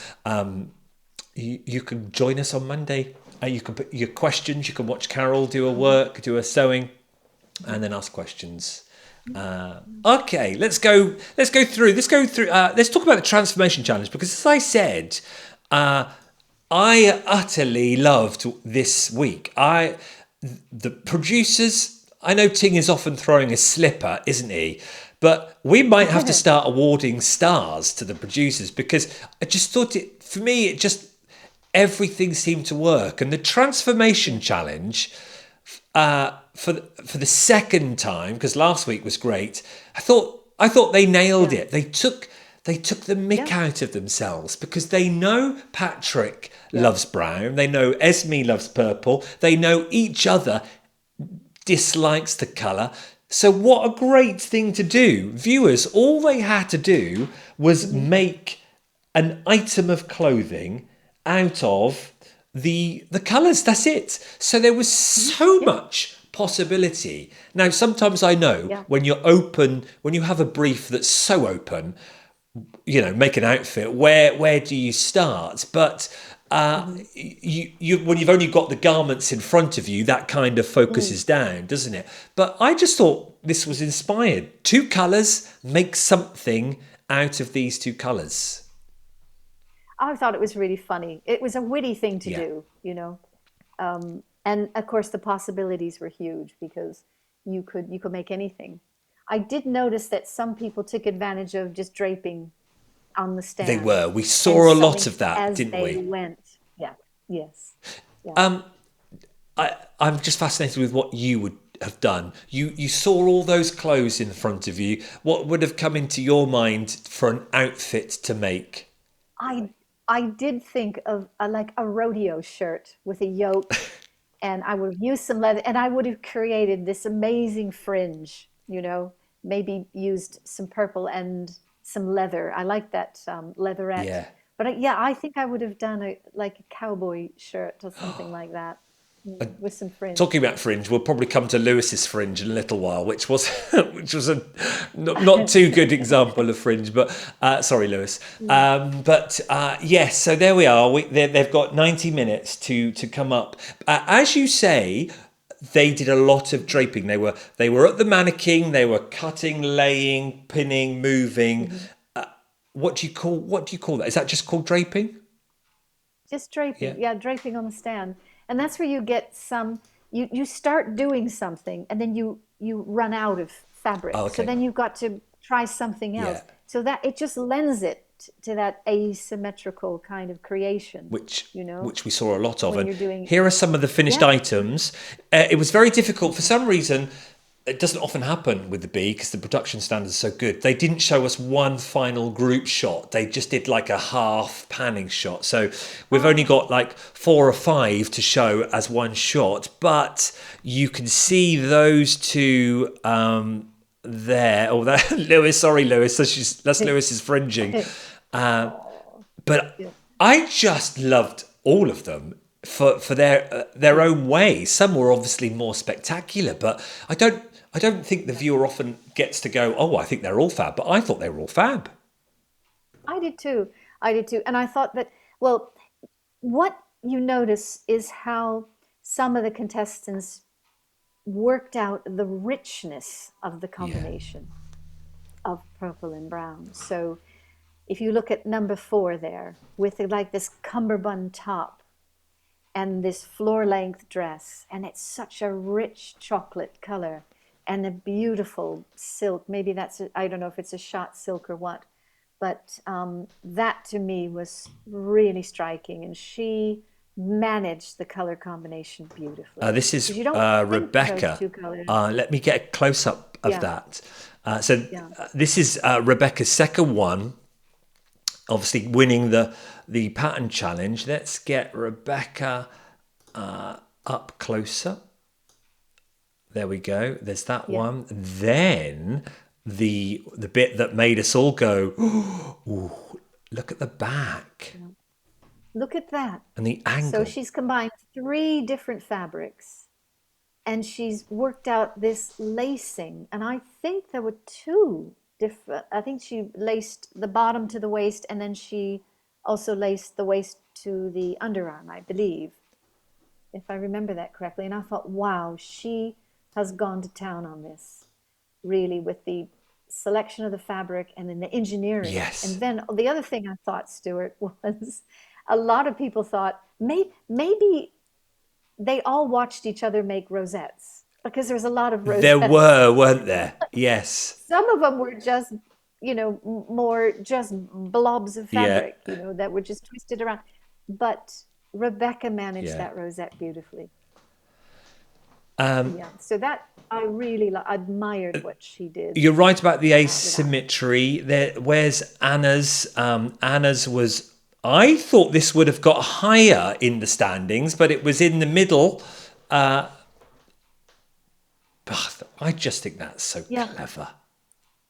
you can join us on Monday. You can put your questions. You can watch Carol do a work, do a sewing, and then ask questions. Okay, let's go through. Let's talk about the transformation challenge because, as I said, I utterly loved this week. The producers. I know Ting is often throwing a slipper, isn't he? But we might have to start awarding stars to the producers because I just thought for me, everything seemed to work. And the transformation challenge, for the second time, because last week was great, I thought they nailed it. They took the mick Yeah, out of themselves because they know Patrick yeah. loves brown, they know Esme loves purple, they know each other dislikes the colour. So what a great thing to do. Viewers, all they had to do was make an item of clothing out of the colours. That's it. So there was so Yeah, much possibility. Now, sometimes I know yeah. when you're open, when you have a brief that's so open, make an outfit. Where do you start? But you when you've only got the garments in front of you, that kind of Mm. focuses down, doesn't it? But I just thought this was inspired. Two colours, make something out of these two colours. I thought it was really funny. It was a witty thing to Yeah. do, you know. And of course, the possibilities were huge because you could make anything. I did notice that some people took advantage of just draping on the They stand were. We and saw a lot sewing of that, as didn't they we? went. Yeah. Yes. Yeah. I'm just fascinated with what you would have done. You saw all those clothes in front of you. What would have come into your mind for an outfit to make? I I did think of like a rodeo shirt with a yoke, and I would have used some leather, and I would have created this amazing fringe, maybe used some purple and some leather. I like that leatherette. Yeah. But yeah, I think I would have done like a cowboy shirt or something like that, with some fringe. Talking about fringe, we'll probably come to Lewis's fringe in a little while, which was which was a not too good example of fringe, but sorry, Lewis. Yeah. But yes, so there we are. They've got 90 minutes to come up. As you say, they did a lot of draping. They were at the mannequin. They were cutting, laying, pinning, moving. Mhm. What do you call that? Is that just called draping? Just Yeah. draping, yeah, draping on the stand. And that's where you get you start doing something and then you run out of Oh, fabric. So okay. then you've got to try something Yeah. else. So that it just lends it to that asymmetrical kind of creation, which you know, which we saw a lot of. when And you're doing, here are some of the finished yeah. items. It was very difficult for Mhm. some reason. It doesn't often happen with the bee because the production standards are so good. They didn't show us one final group shot. They just did like a half panning shot. So we've only Oh, got like 4 or 5 to show as one shot, but you can see those two there. Oh, that Lewis. Sorry, Lewis. That's Lewis's fringing. Um, oh, but yeah. I just loved all of them for their Yeah. own way. Some were obviously more spectacular, but I don't think the viewer often gets to go, oh, I think they're all fab. But I thought they were all fab. I did too. I did too. And I thought that, well, what you notice is how some of the contestants worked out the richness of the Yeah. combination of purple and brown. So if you look at number 4 there, with like this cummerbund top and this floor length dress, and it's such a rich chocolate color and a beautiful silk. Maybe I don't know if it's a shot silk or what, but that to me was really striking. And she managed the color combination beautifully This because is you don't think of those Rebecca. two colors. Let me get a close up of Yeah, that. So yeah, this is Rebecca's second one, obviously winning the pattern challenge. Let's get Rebecca up closer. There we go. There's that yeah. one. Then the bit that made us all go, ooh, look at the back Yeah. Look at that. and the So angle. she's combined 3 different fabrics and she's worked out this lacing. And I think there were 2 different, I think she laced the bottom to the waist and then she also laced the waist to the underarm, I believe, if I remember that correctly. And I thought, wow, she has gone to town on this, really, with the selection of the fabric and then the engineering. And Yes. then the other thing I thought, Stuart, was a lot of people thought maybe they all watched each other make rosettes because there's a lot of There rosettes. were, weren't there? Yes. Some of them were just, more just blobs of Yeah. fabric, that were just twisted around. But Rebecca managed Yeah. that rosette beautifully. Yeah. So that I really admired what she did You're right about the with that. asymmetry. There, where's Anna's? Anna's was. I thought this would have got higher in the standings, but it was in the middle. Uh, I just think that's so Yeah. clever.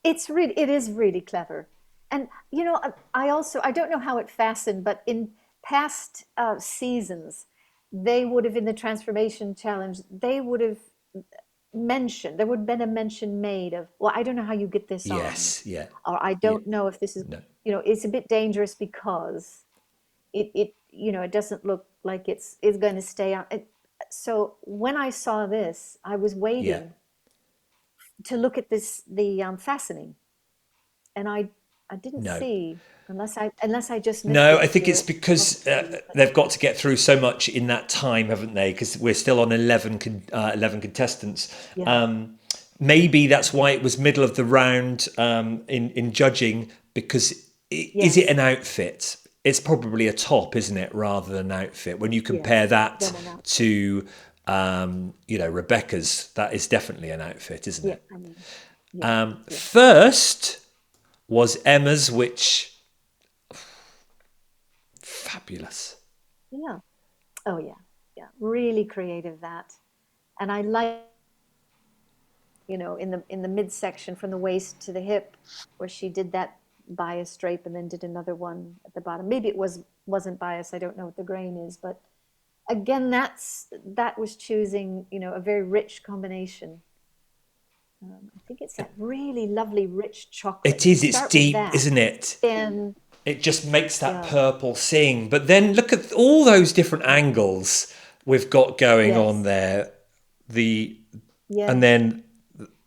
It is really clever. And I don't know how it fastened, but in past seasons, they would have, in the transformation challenge, they would have mentioned, there would have been a mention made of, well, I don't know how you get this on, Yes. Yeah. or I Yeah. don't know if this is, No. it's a bit dangerous because it doesn't look like it's going to stay on. So when I saw this, I was Yeah. waiting to look at the fastening, and I I didn't No. see, unless I just missed No, I it, think it's Stuart. because Possibly. But they've got to get through so much in that time, haven't they? Because we're still on 11 contestants. yeah, Maybe that's why it was middle of the round in judging, because is it yes, an outfit? It's probably a top, isn't it, rather than an outfit? When you compare yes. that Then enough. to, Rebecca's, that is definitely an outfit, isn't Yeah, it? I mean, yes, yes, First was Emma's, which fabulous. yeah. Oh yeah, yeah. Really creative that, and I like, in the midsection from the waist to the hip, where she did that bias drape and then did another one at the bottom. Maybe it wasn't bias. I don't know what the grain is, but again, that was choosing, a very rich combination. I think it's that really lovely rich chocolate. It You is, it's start with deep, that, isn't it? then It just makes that yeah, purple sing. But then look at all those different angles we've got going on yes, there. The and yes. then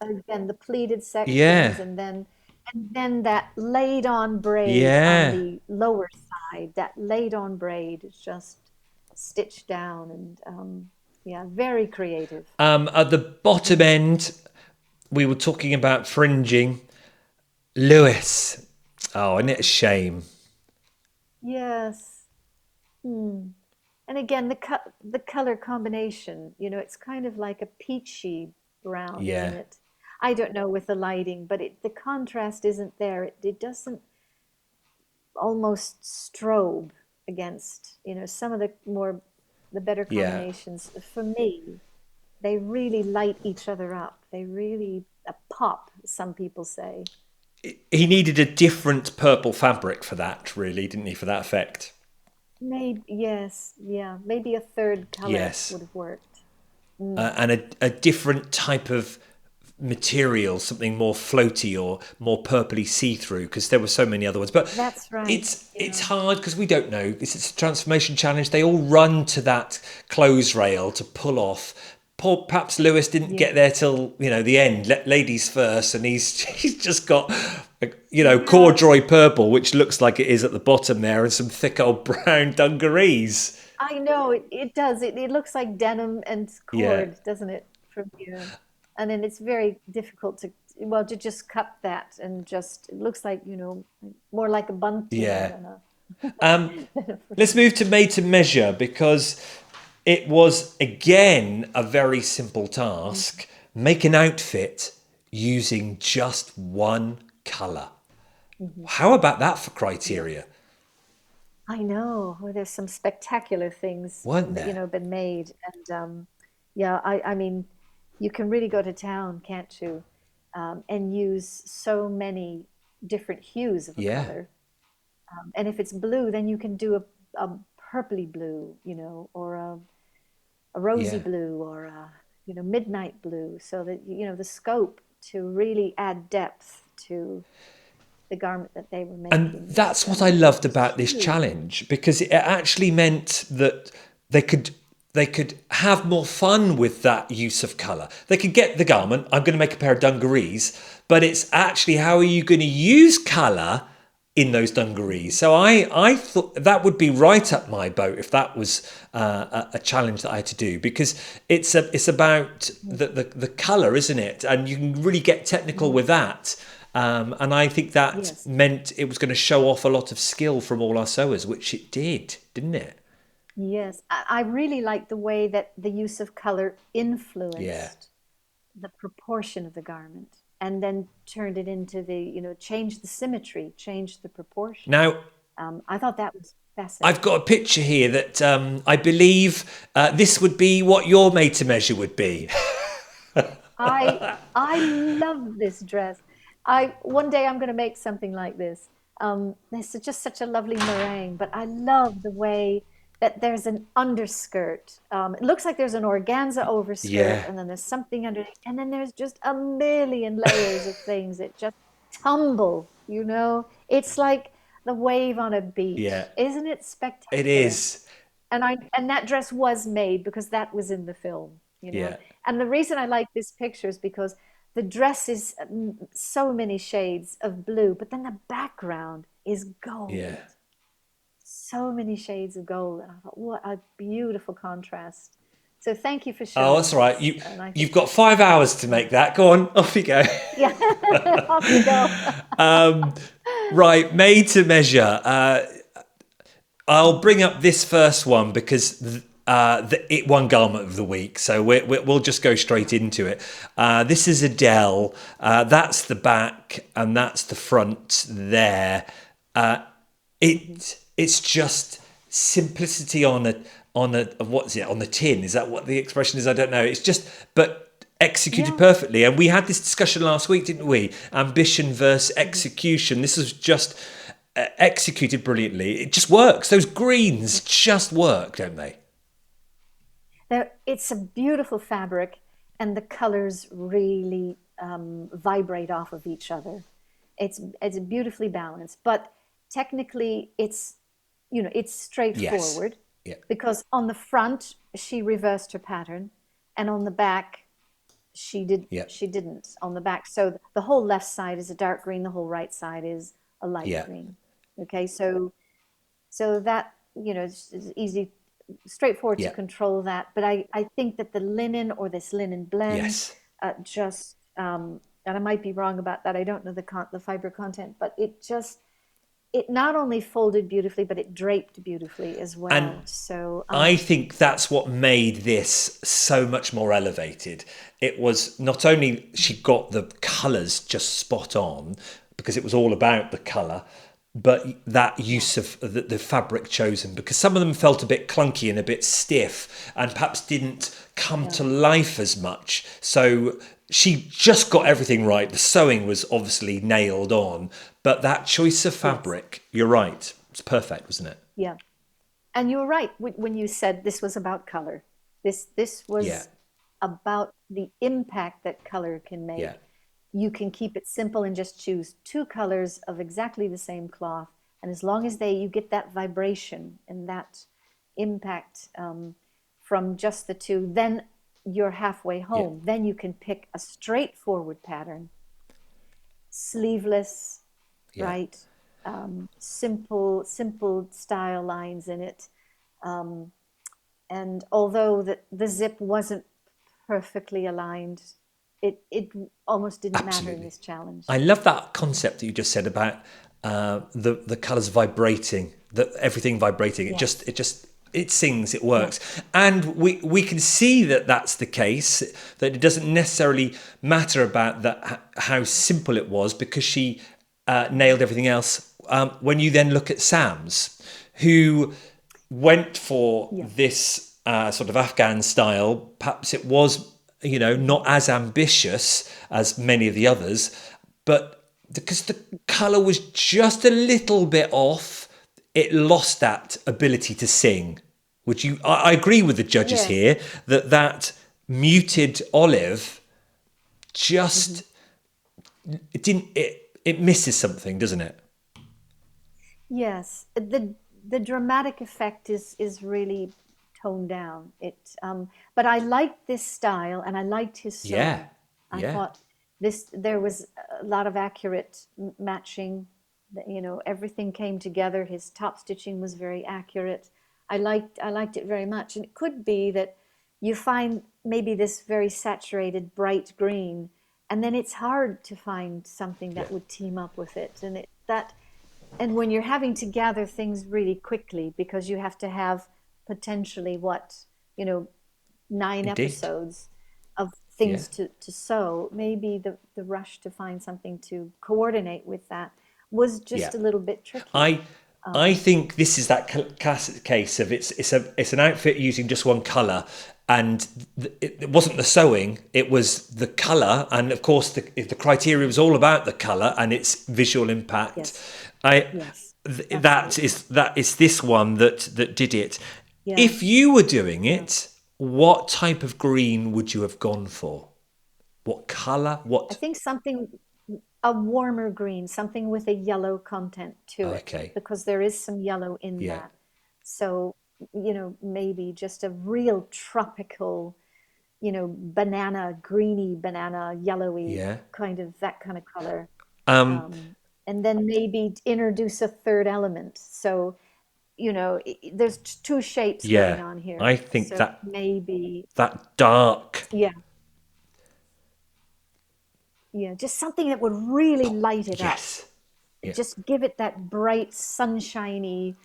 Again, the pleated sections, yeah, and then that laid on braid on yeah. the lower side. That laid on braid is just stitched down, and yeah, very creative. At the bottom Mm. end, we were talking about fringing. Lewis. Oh, isn't it a shame? Yes. Hmm. And again, the color combination, it's kind of like a peachy brown, isn't Yeah, it? I don't know with the lighting, but the contrast isn't there. It doesn't almost strobe against, some of the better yeah. combinations. For me, they really light each other up. They really pop, some people say. He needed a different purple fabric for that, really, didn't he, for that effect? Maybe, yes, yeah, maybe a third color Yes. would have worked. Mm, And a different type of material, something more floaty or more purpley see-through, because there were so many other ones. But that's right. it's Yeah. hard because we don't know. It's a transformation challenge. They all run to that clothes rail to pull off. Perhaps Lewis didn't Yeah. get there till the end. Ladies first, and he's just got Yeah. corduroy purple, which looks like it is at the bottom there, and some thick old brown dungarees. I know it does. It looks like denim and Yeah, cord, doesn't it? From here. And then it's very difficult to just cut that and just, it looks like, more like a bunting yeah. than a, than a Let's move to made to measure, because it was again a very simple task. Make an outfit using just one colour. Mhm. How about that for Yeah. criteria? I know. Well, there's some spectacular things Weren't that, there? been made. And yeah, I mean, you can really go to town, can't you? And use so many different hues of a Yeah, color. And if it's blue, then you can do a purpley blue, or a rosy yeah. blue, or a, midnight blue, so that, the scope to really add depth to the garment that they were And making that's what I loved was about this huge. challenge, because it actually meant that they could they could have more fun with that use of colour. They could get the garment, I'm going to make a pair of dungarees, but it's actually how are you going to use colour in those dungarees. Mhm. So I thought that would be right up my boat if that was a challenge that I had to do, because it's about the colour, isn't it? And you can really get technical Mhm. with that. And I think that Yes. meant it was going to show off a lot of skill from all our sewers, which it did, didn't it? Yes, I really like the way that the use of color Yeah. influenced the proportion of the garment, and then turned it into changed the symmetry, changed the proportion. Now, I thought that was I've got fascinating. a picture here that I believe this would be what your made to measure would be. I I love this dress. I One day I'm going to make something like this. This is just such a lovely meringue, but I love the way that there's an underskirt. It looks like there's an organza overskirt, Yeah, and then there's something underneath, and then there's just a million layers of things that just tumble. It's like the wave on a yeah, beach. Isn't it it spectacular? is. And that dress was made because that was in the film. Yeah, And the reason I like this picture is because the dress is so many shades of blue, but then the background is Yeah. gold. So many shades of gold. And I thought, what a beautiful contrast. So thank you for Oh, showing that's all right. this. And I think, You've got 5 hours to make that. Go on, off you go. yeah, off you go. Right, made to measure. I'll bring up this first one because it won garment of the week, so we'll just go straight into it. This is Adele. That's the back, and that's the front. There, it's just simplicity on a what's it on the tin? Is that what the expression is? I don't know. It's just but executed Yeah. perfectly, and we had this discussion last week, didn't we? Ambition versus execution. This was just executed brilliantly. It just works. Those greens just work, don't they? It's a beautiful fabric, and the colors really vibrate off of each other. It's beautifully balanced, but technically, it's Yes. straightforward Yeah. because on the front she reversed her pattern, and on the back Yeah. she didn't on the back. So the whole left side is a dark green, the whole right side is a light Yeah. green. Okay, so that is easy, straightforward to Yeah. control that. But I think that the linen or this linen blend Yes. just and I might be wrong about that. I don't know the fiber content, but it not only folded beautifully, but it draped beautifully as And well. So I think that's what made this so much more elevated. It was not only she got the colours just spot on because it was all about the colour, but that yeah, use of the fabric chosen, because some of them felt a bit clunky and a bit stiff and perhaps didn't come yeah, to life as much. So she just got everything right. The sewing was obviously nailed on, but that choice of yes, fabric, you're right, it's perfect, wasn't it? yeah. And you were right when you said this was about color. This Yeah, was about the impact that color can yeah, make. You can keep it simple and just choose two colors of exactly the same cloth, and as long as you get that vibration and that impact from just the two, then you're halfway yeah, home. Then you can pick a straightforward pattern, sleeveless, yeah. right? Simple style lines in it. And although the zip wasn't perfectly aligned, it almost didn't matter in Absolutely. this challenge. I love that concept that you just said about the colours vibrating, that everything vibrating. Yes. It sings, it Yeah. works, and we can see that that's the case. That it doesn't necessarily matter about that how simple it was because she nailed everything else. When you then look at Sam's, who went for Yeah. this sort of Afghan style. Perhaps it was, not as ambitious as many of the others, but because the colour was just a little bit off, it lost that ability to sing. Would you? I agree with the judges Yes. here that muted olive Hmm. just it didn't it misses something, doesn't it? Yes. The dramatic effect is really toned down. But I liked this style and I liked his Yeah, sewing. I yeah, thought there was a lot of accurate matching. Everything came together. His top stitching was very accurate. I liked it very much. And it could be that you find maybe this very saturated bright green, and then it's hard to find something yeah. that would team up with it. And when you're having to gather things really quickly because you have to have potentially you know, nine Indeed. episodes of Yeah. things to sew, maybe the rush to find something to coordinate with that was Yeah. just a little bit tricky. I I think this is that classic case of it's an outfit using just one color, and it wasn't the sewing; it was the color, and of course the criteria was all about the color and its visual impact. Yes, I yes, that absolutely. is this one that did it. Yeah, If you were doing yeah. it, what type of green would you have gone for? What color? I What? think something, a warmer green, something with a yellow content to it, Okay, because there is some yellow in yeah, that. So, maybe just a real tropical, banana, greeny banana, yellowy, Yeah. that kind of color. Um, And then maybe introduce a third element. So, there's two shapes going yeah. on here. I think So maybe, that dark. yeah, yeah, just something that would really light it up. Yes. Yeah. Just give it that bright, sunshiny,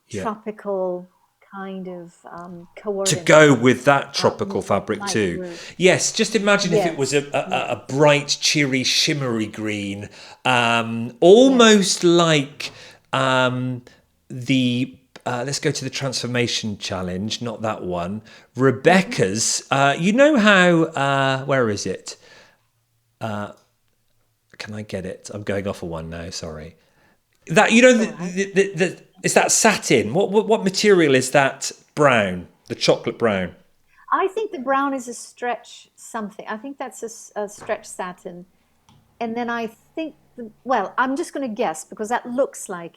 Yeah. tropical kind of To go coordinates. with that tropical fabric Might too. work. Yes, just imagine if it was Yes, yes, a bright, cheery, shimmery green, yes. almost like the. Let's go to the transformation challenge, not that one. Hmm. Rebecca's. You know how? Where is it? Can I get it? I'm going off of one now. Sorry. That All right. is that satin? What material is that? Brown, the chocolate brown. I think the brown is a stretch something. I think that's a stretch satin. And then I think, well, I'm just going to guess because that looks like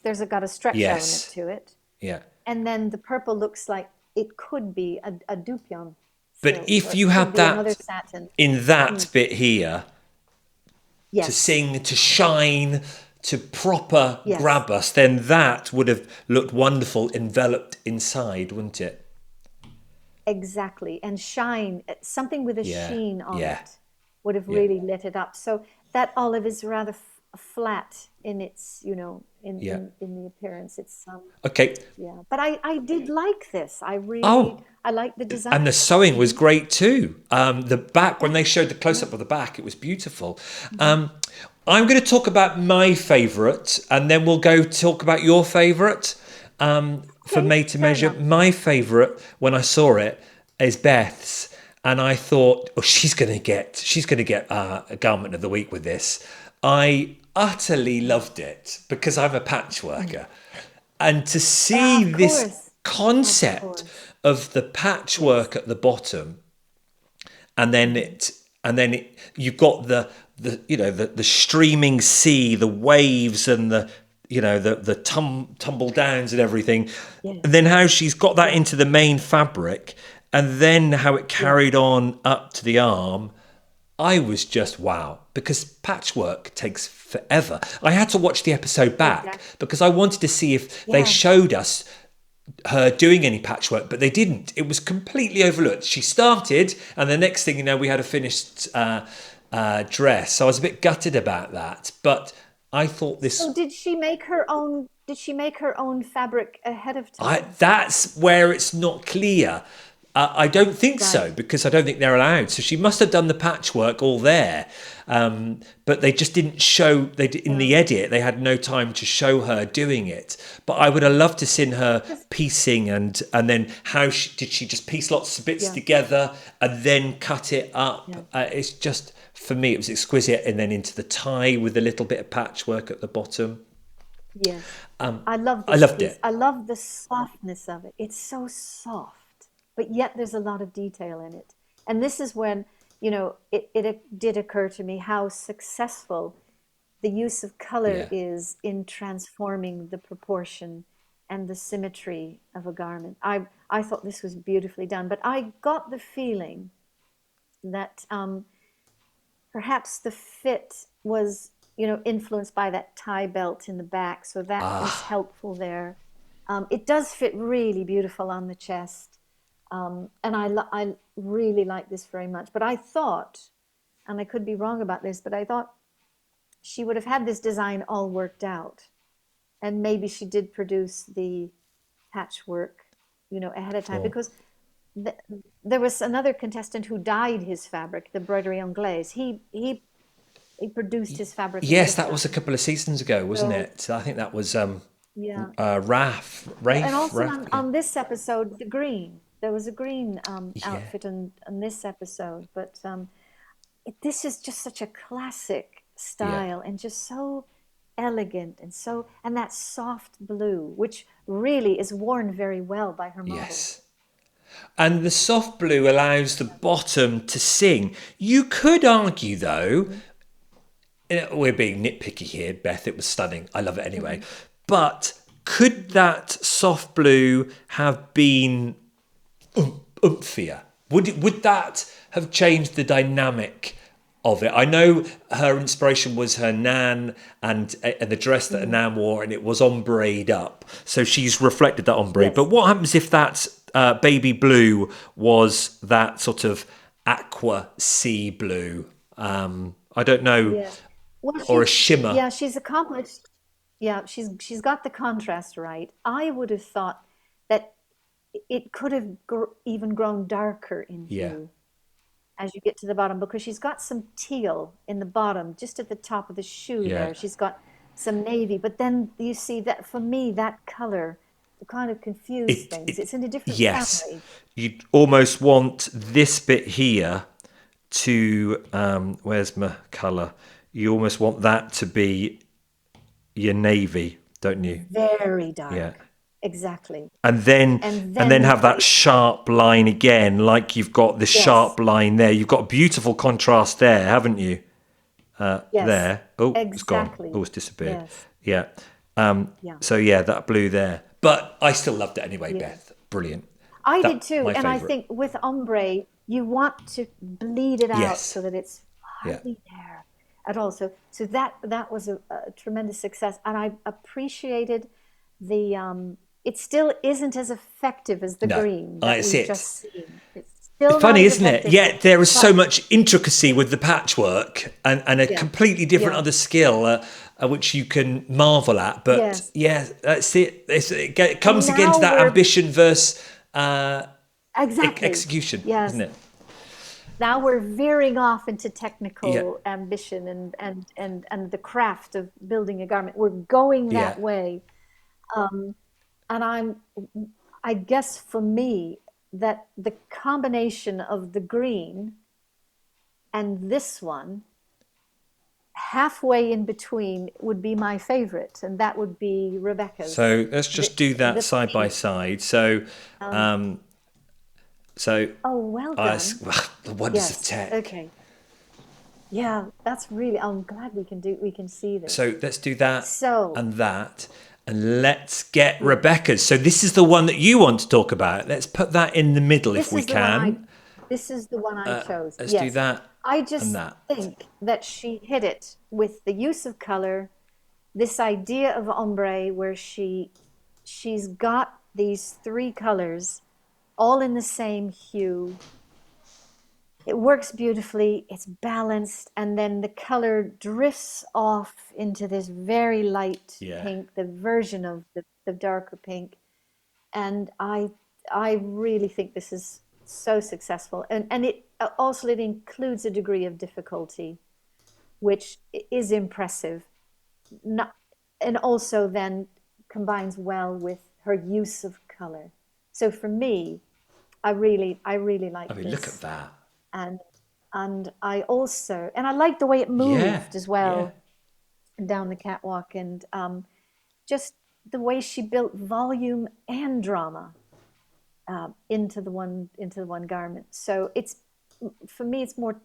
there's got a stretch element Yes. to it. Yeah. And then the purple looks like it could be a dupion But silk, or if it you could had be another that satin. in Mm, that bit here to yes, sing, to shine, to proper yes, grab us, then that would have looked wonderful enveloped inside, wouldn't it? exactly. And shine, something with a Yeah. sheen on Yeah. it would have Yeah. really lit it up. So that olive is rather flat in its, Yeah. in the appearance. It's Okay. yeah. But I did like this. Oh, I like the and the design. sewing was Hmm. great too. The back, when Yeah, they showed the close yeah. up of the back, it was beautiful. Hmm. Um, I'm going to talk about my favourite, and then we'll go talk about your favourite. For Okay, made to fair measure, enough. my favourite when I saw it is Beth's, and I thought, oh, she's going to get a garment of the week with this. I utterly loved it because I'm a patchworker, and to see Of this course. Of concept course. of the Yes. patchwork at the bottom, and then you've got the streaming sea, the waves, and the tumble downs and everything, and Yes. then how she's got that Yes. into the main fabric, and then how it Yes. carried on up to the arm. I was just wow, because patchwork takes forever. I had to watch the episode back Exactly. because I wanted to see if they Yeah. showed us her doing any patchwork, but they didn't. It was completely overlooked. She started, and the next thing you know, we had a finished dress. So I was a bit gutted about that. But I thought So this. did she make her own fabric ahead of time? That's where it's not clear. I don't think so Right. because I don't think they're allowed. So she must have done the patchwork all there, but they just didn't show. In Yeah. the edit they had no time to show her doing it. But I would have loved to seen her Because piecing and then how did she just piece lots of bits yeah. together and then cut it up. Yeah. It's just, for me, it was exquisite. And then into the tie with a little bit of patchwork at the bottom. Yes. I love I this loved piece. it. I love the softness of it. It's so soft, but yet there's a lot of detail in it. And this is when, it did occur to me how successful the use of color Yeah. is in transforming the proportion and the symmetry of a garment. I thought this was beautifully done, but I got the feeling that perhaps the fit was, influenced by that tie belt in the back, so that was helpful there. It does fit really beautiful on the chest, and I really like this very much. But I thought, and I could be wrong about this, but I thought she would have had this design all worked out, and maybe she did produce the patchwork, ahead of time For because th- there was another contestant who dyed his fabric, the broderie anglaise. He produced his fabric ahead Yes, of that was a time. couple of seasons ago, wasn't So it? I think that was yeah, and also Rafe. Yeah, on this episode, there was a green yeah, outfit on this episode, but this is just such a classic yeah. style and just so elegant and that soft blue, which really is worn very well by her model. Yes. And the soft blue allows the bottom to sing. You could argue, though, Hmm. we're being nitpicky here, Beth. It was stunning. I love it anyway. Hmm. But could that soft blue have been umphier? Would that have changed the dynamic of it? I know her inspiration was her nan and the dress that her nan wore, and it was ombre'd up. So she's reflected that ombre. Yes. But what happens if that baby blue was that sort of aqua sea blue? I don't know, Yes. Well, or a shimmer. yeah, she's accomplished. Yeah, she's got the contrast right. I would have thought that it could have even grown darker in Yeah. hue as you get to the bottom, because she's got some teal in the bottom, just at the top of the shoe Yeah. there. She's got some navy, but then you see that for me, that color kind of confuse things. It It's in a different yes, family. you'd almost want this bit here to where's my color? You almost want that to be your navy, don't you? Very Yeah. dark. Exactly. And then And and then then have that bright. sharp line again, like you've got the Yes. sharp line there. You've got a beautiful contrast there, haven't you? Yes. There. Oh, it's gone. Oh, Exactly. it's disappeared. Yes. Yeah. Yeah. So yeah, that blue there. But I still loved it anyway, Yeah. Beth. Brilliant. I did That too. my And I favourite. think with ombre, you want to bleed it out Yes. so that it's Yeah. hardly there at all. So that was a tremendous success. And I appreciated the it still isn't as effective as the No. green that It's we've it. just seen. It's still not Funny, as isn't it? effective, Yet there is so but much intricacy with the patchwork and a yeah. completely different Yeah. other skill which you can marvel at. But Yes. yeah, that's it. It And comes again to now that we're ambition versus exactly. execution, isn't Yes. it? Now we're veering off into Yeah, technical ambition and the craft of building a garment. We're going yeah. that way. And I guess for me, that the combination of the green and this one, halfway in between, would be my favorite, and that would be Rebecca's. So let's The just do that the side by pink. side. So, Um, um, so oh, well done. the wonders of Yes. tech. Okay. Yeah, that's really. I'm glad we can see this. So let's do that So, and that. And let's get yeah. Rebecca's. So this is the one that you want to talk about. Let's put that in the middle if This we is the one I can. this is the one I chose. Let's do Yes. that I and just that. think that she hit it with the use of color, this idea of ombre where she's got these three colors all in the same hue. It works beautifully, it's balanced, and then the color drifts off into this very light Yeah. pink, the version of the darker pink. And I really think this is so successful, and it also it includes a degree of difficulty, which is impressive. Not, and also then combines well with her use of color. So for me, I really I like mean, look at this, that. and and I like the way it Yeah. moved as Yeah. well down the catwalk, and just the way she built volume and drama into the one garment. So it's for me, it's more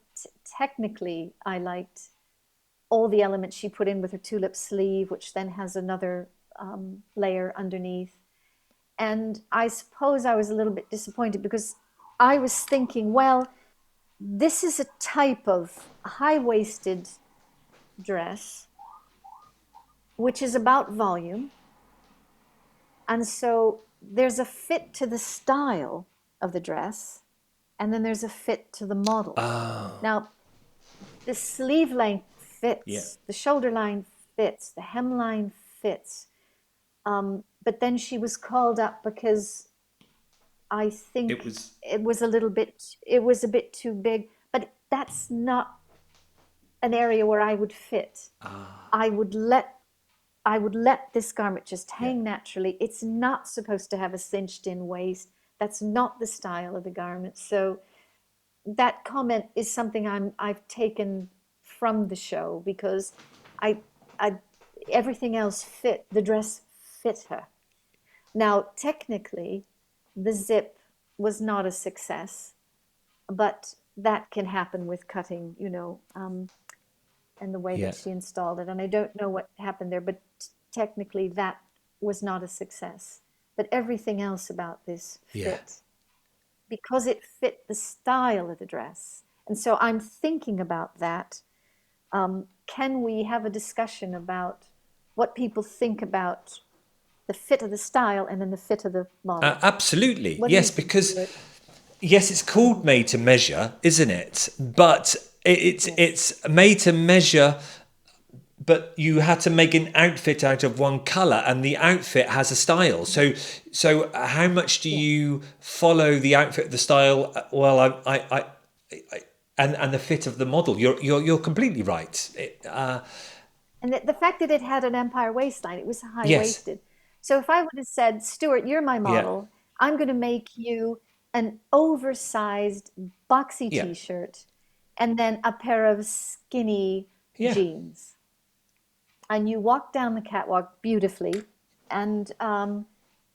technically. I liked all the elements she put in with her tulip sleeve, which then has another layer underneath. And I suppose I was a little bit disappointed because I was thinking, well, this is a type of high waisted dress, which is about volume. And so there's a fit to the style of the dress, and then there's a fit to the model. Oh, Now, the sleeve length yeah. fits, the shoulder line fits, the hemline fits. But then she was called up because I It think was. it was a bit too big. But that's not an area where I would fit. I would let I would let this garment just Yeah. hang naturally. It's not supposed to have a cinched in waist. That's not the style of the garment. So that comment is something I've taken from the show because I, I everything else fit the dress fit her. Now technically, the zip was not a success, but that can happen with cutting, and the way Yeah. that she installed it. And I don't know what happened there, but technically that was not a success. But everything else about this Yeah. fit because it fit the style of the dress. And so I'm thinking about that. Can we have a discussion about what people think about the fit of the style and then the fit of the model? Absolutely. What do you Yes, think, because Stuart? yes, it's called made to measure, isn't it? But Yes. it's made to measure, but you had to make an outfit out of one color, and the outfit has a style. So how much do Yeah. you follow the outfit, the style? Well, and the fit of the model. You're completely right. And the fact that it had an empire waistline, it was high Yes. waisted. So if I would have said, Stuart, you're my Yeah. model, I'm going to make you an oversized boxy Yeah. t-shirt and then a pair of skinny Yeah. jeans. And you walk down the catwalk beautifully, and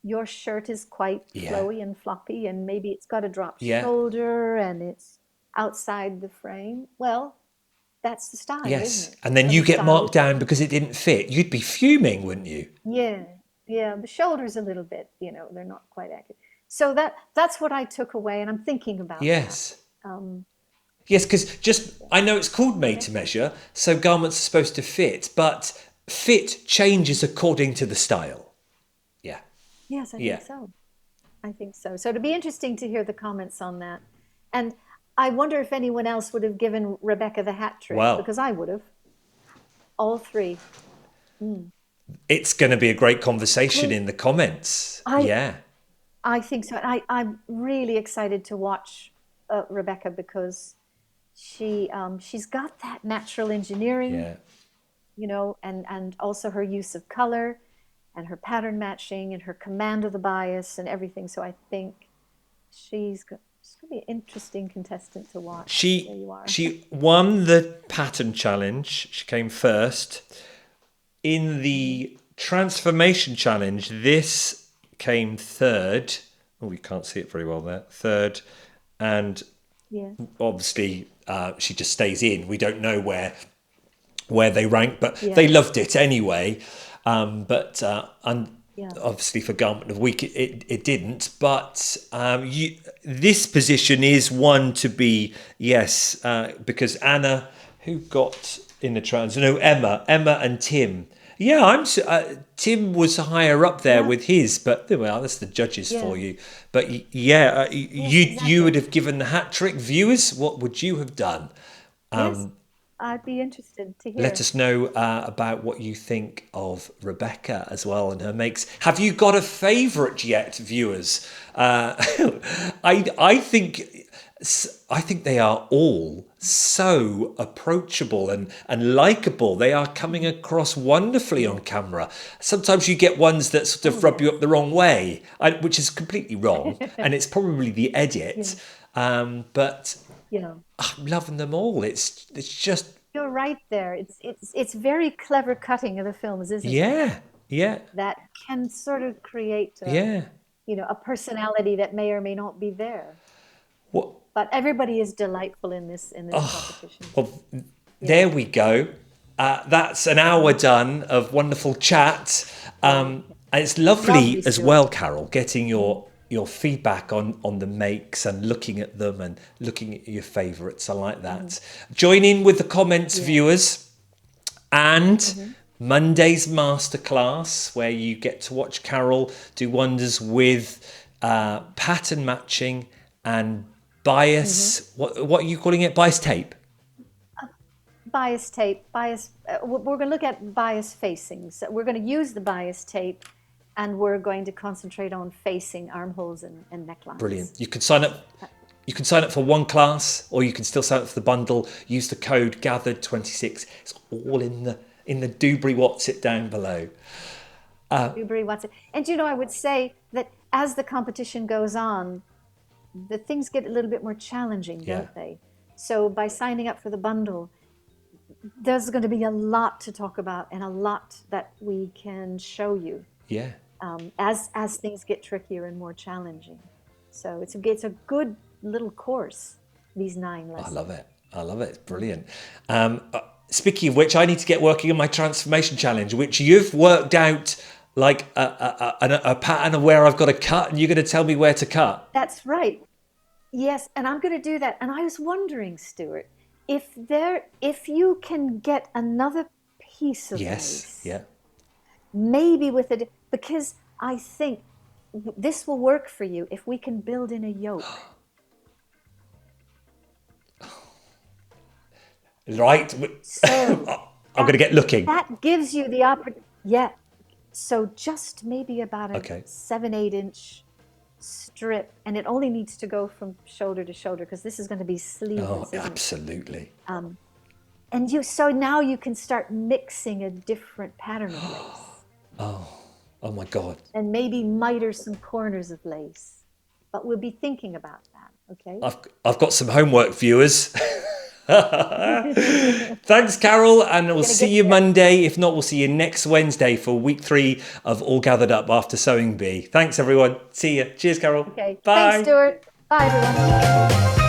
your shirt is quite Yeah. flowy and floppy, and maybe it's got a drop Yeah. shoulder and it's outside the frame. Well, that's the style, isn't Yes. it? And then So the you get style marked is down because it didn't fit. You'd be fuming, wouldn't you? yeah, yeah. The shoulders a little bit, they're not quite accurate. So that's what I took away, and I'm thinking about that. Yes. Um, Yes, because just I know it's called made okay. to measure, so garments are supposed to fit, but fit changes according to the style. Yeah. Yes, I think Yeah. so. I think so. So it'd be interesting to hear the comments on that. And I wonder if anyone else would have given Rebecca the hat trick, Well, because I would have. All three. Mm. it's going to be a great I conversation mean, in the comments. I Yeah. I think so. And I'm really excited to watch Rebecca because she's got that natural engineering, Yeah. and also her use of color and her pattern matching and her command of the bias and everything. So I think she's going to be an interesting contestant to watch. There She you are. she won the pattern challenge. She came first. In Hmm. the transformation challenge, this came third. Oh, you can't see it very well there. Third, and Yeah. obviously she just stays in. We don't know where they rank, but they Yeah. loved it anyway. But and Yeah. obviously for Garment of the Week it didn't. But this position is one to be, yes, because Anna, who got in the trans, no, Emma and Tim. Yeah, Tim was higher up there Yeah. with his, but well, that's the judges for Yeah. you. But yeah, Yes, you would exactly. have given the hat trick. Viewers, what would you have done? Yes. I'd be interested to Let hear. us know about what you think of Rebecca as well and her makes. Have you got a favourite yet, viewers? I think they are all so approachable and likable. They are coming across wonderfully Yeah. on camera. Sometimes you get ones that sort Oh, of rub you yes. up the wrong way, which is completely wrong, and it's probably the Yeah. edit. But Yeah. I'm loving them all. It's just You're right there. It's very clever cutting of the films, isn't it? yeah, yeah, That can sort of create yeah. a personality that may or may not be there. What? But everybody is delightful in this competition. Well, Yeah. there we go. That's an hour done of wonderful chat. Okay. And it's Lovely, lovely as Stuart. well, Carol, getting your feedback on the makes and looking at them and looking at your favourites. I like that. Join in with the comments, Yeah. viewers. And Hmm. Monday's masterclass, where you get to watch Carol do wonders with pattern matching and Hmm. bias. What are you calling it? Bias tape. Bias tape, we're going to look at bias facings. We're going to use the bias tape and we're going to concentrate on facing armholes and necklines. Brilliant. You can sign up. You can sign up for one class, or you can still sign up for the bundle. Use the code Gathered26. It's all in the Dubry What's It down below. Dewberry Watson. And I would say that as the competition goes on, the things get a little bit more challenging, Yeah, don't they? So by signing up for the bundle, there's going to be a lot to talk about and a lot that we can show you yeah. as things get trickier and more challenging. So it's a good little course, these 9 I lessons. love it. I love it. It's brilliant. Speaking of which, I need to get working on my transformation challenge, which you've worked out like a pattern of where I've got to cut, and you're going to tell me where to cut. That's right. Yes, and I'm going to do that. And I was wondering, Stuart, if you can get another piece of Yes. lace, Yeah. maybe with a, because I think this will work for you if we can build in a yoke. Right. I'm So going to that get looking. that gives you the opportunity. Yeah. So just maybe about a Okay. 7-8 inch strip, and it only needs to go from shoulder to shoulder because this is going to be Oh, sleeveless, isn't it? absolutely. And you, so now you can start mixing a different pattern of lace Oh my God. and maybe miter some corners of lace. But we'll be thinking about that, okay? I've got some homework, viewers. We're Thanks, Carol, and we'll gonna see get you there. Monday. If not, we'll see you next Wednesday for week 3 of All Gathered Up After Sewing Bee. Thanks, everyone. See you. Cheers, Carol. Okay. Thanks, Bye. Stuart. Bye, everyone.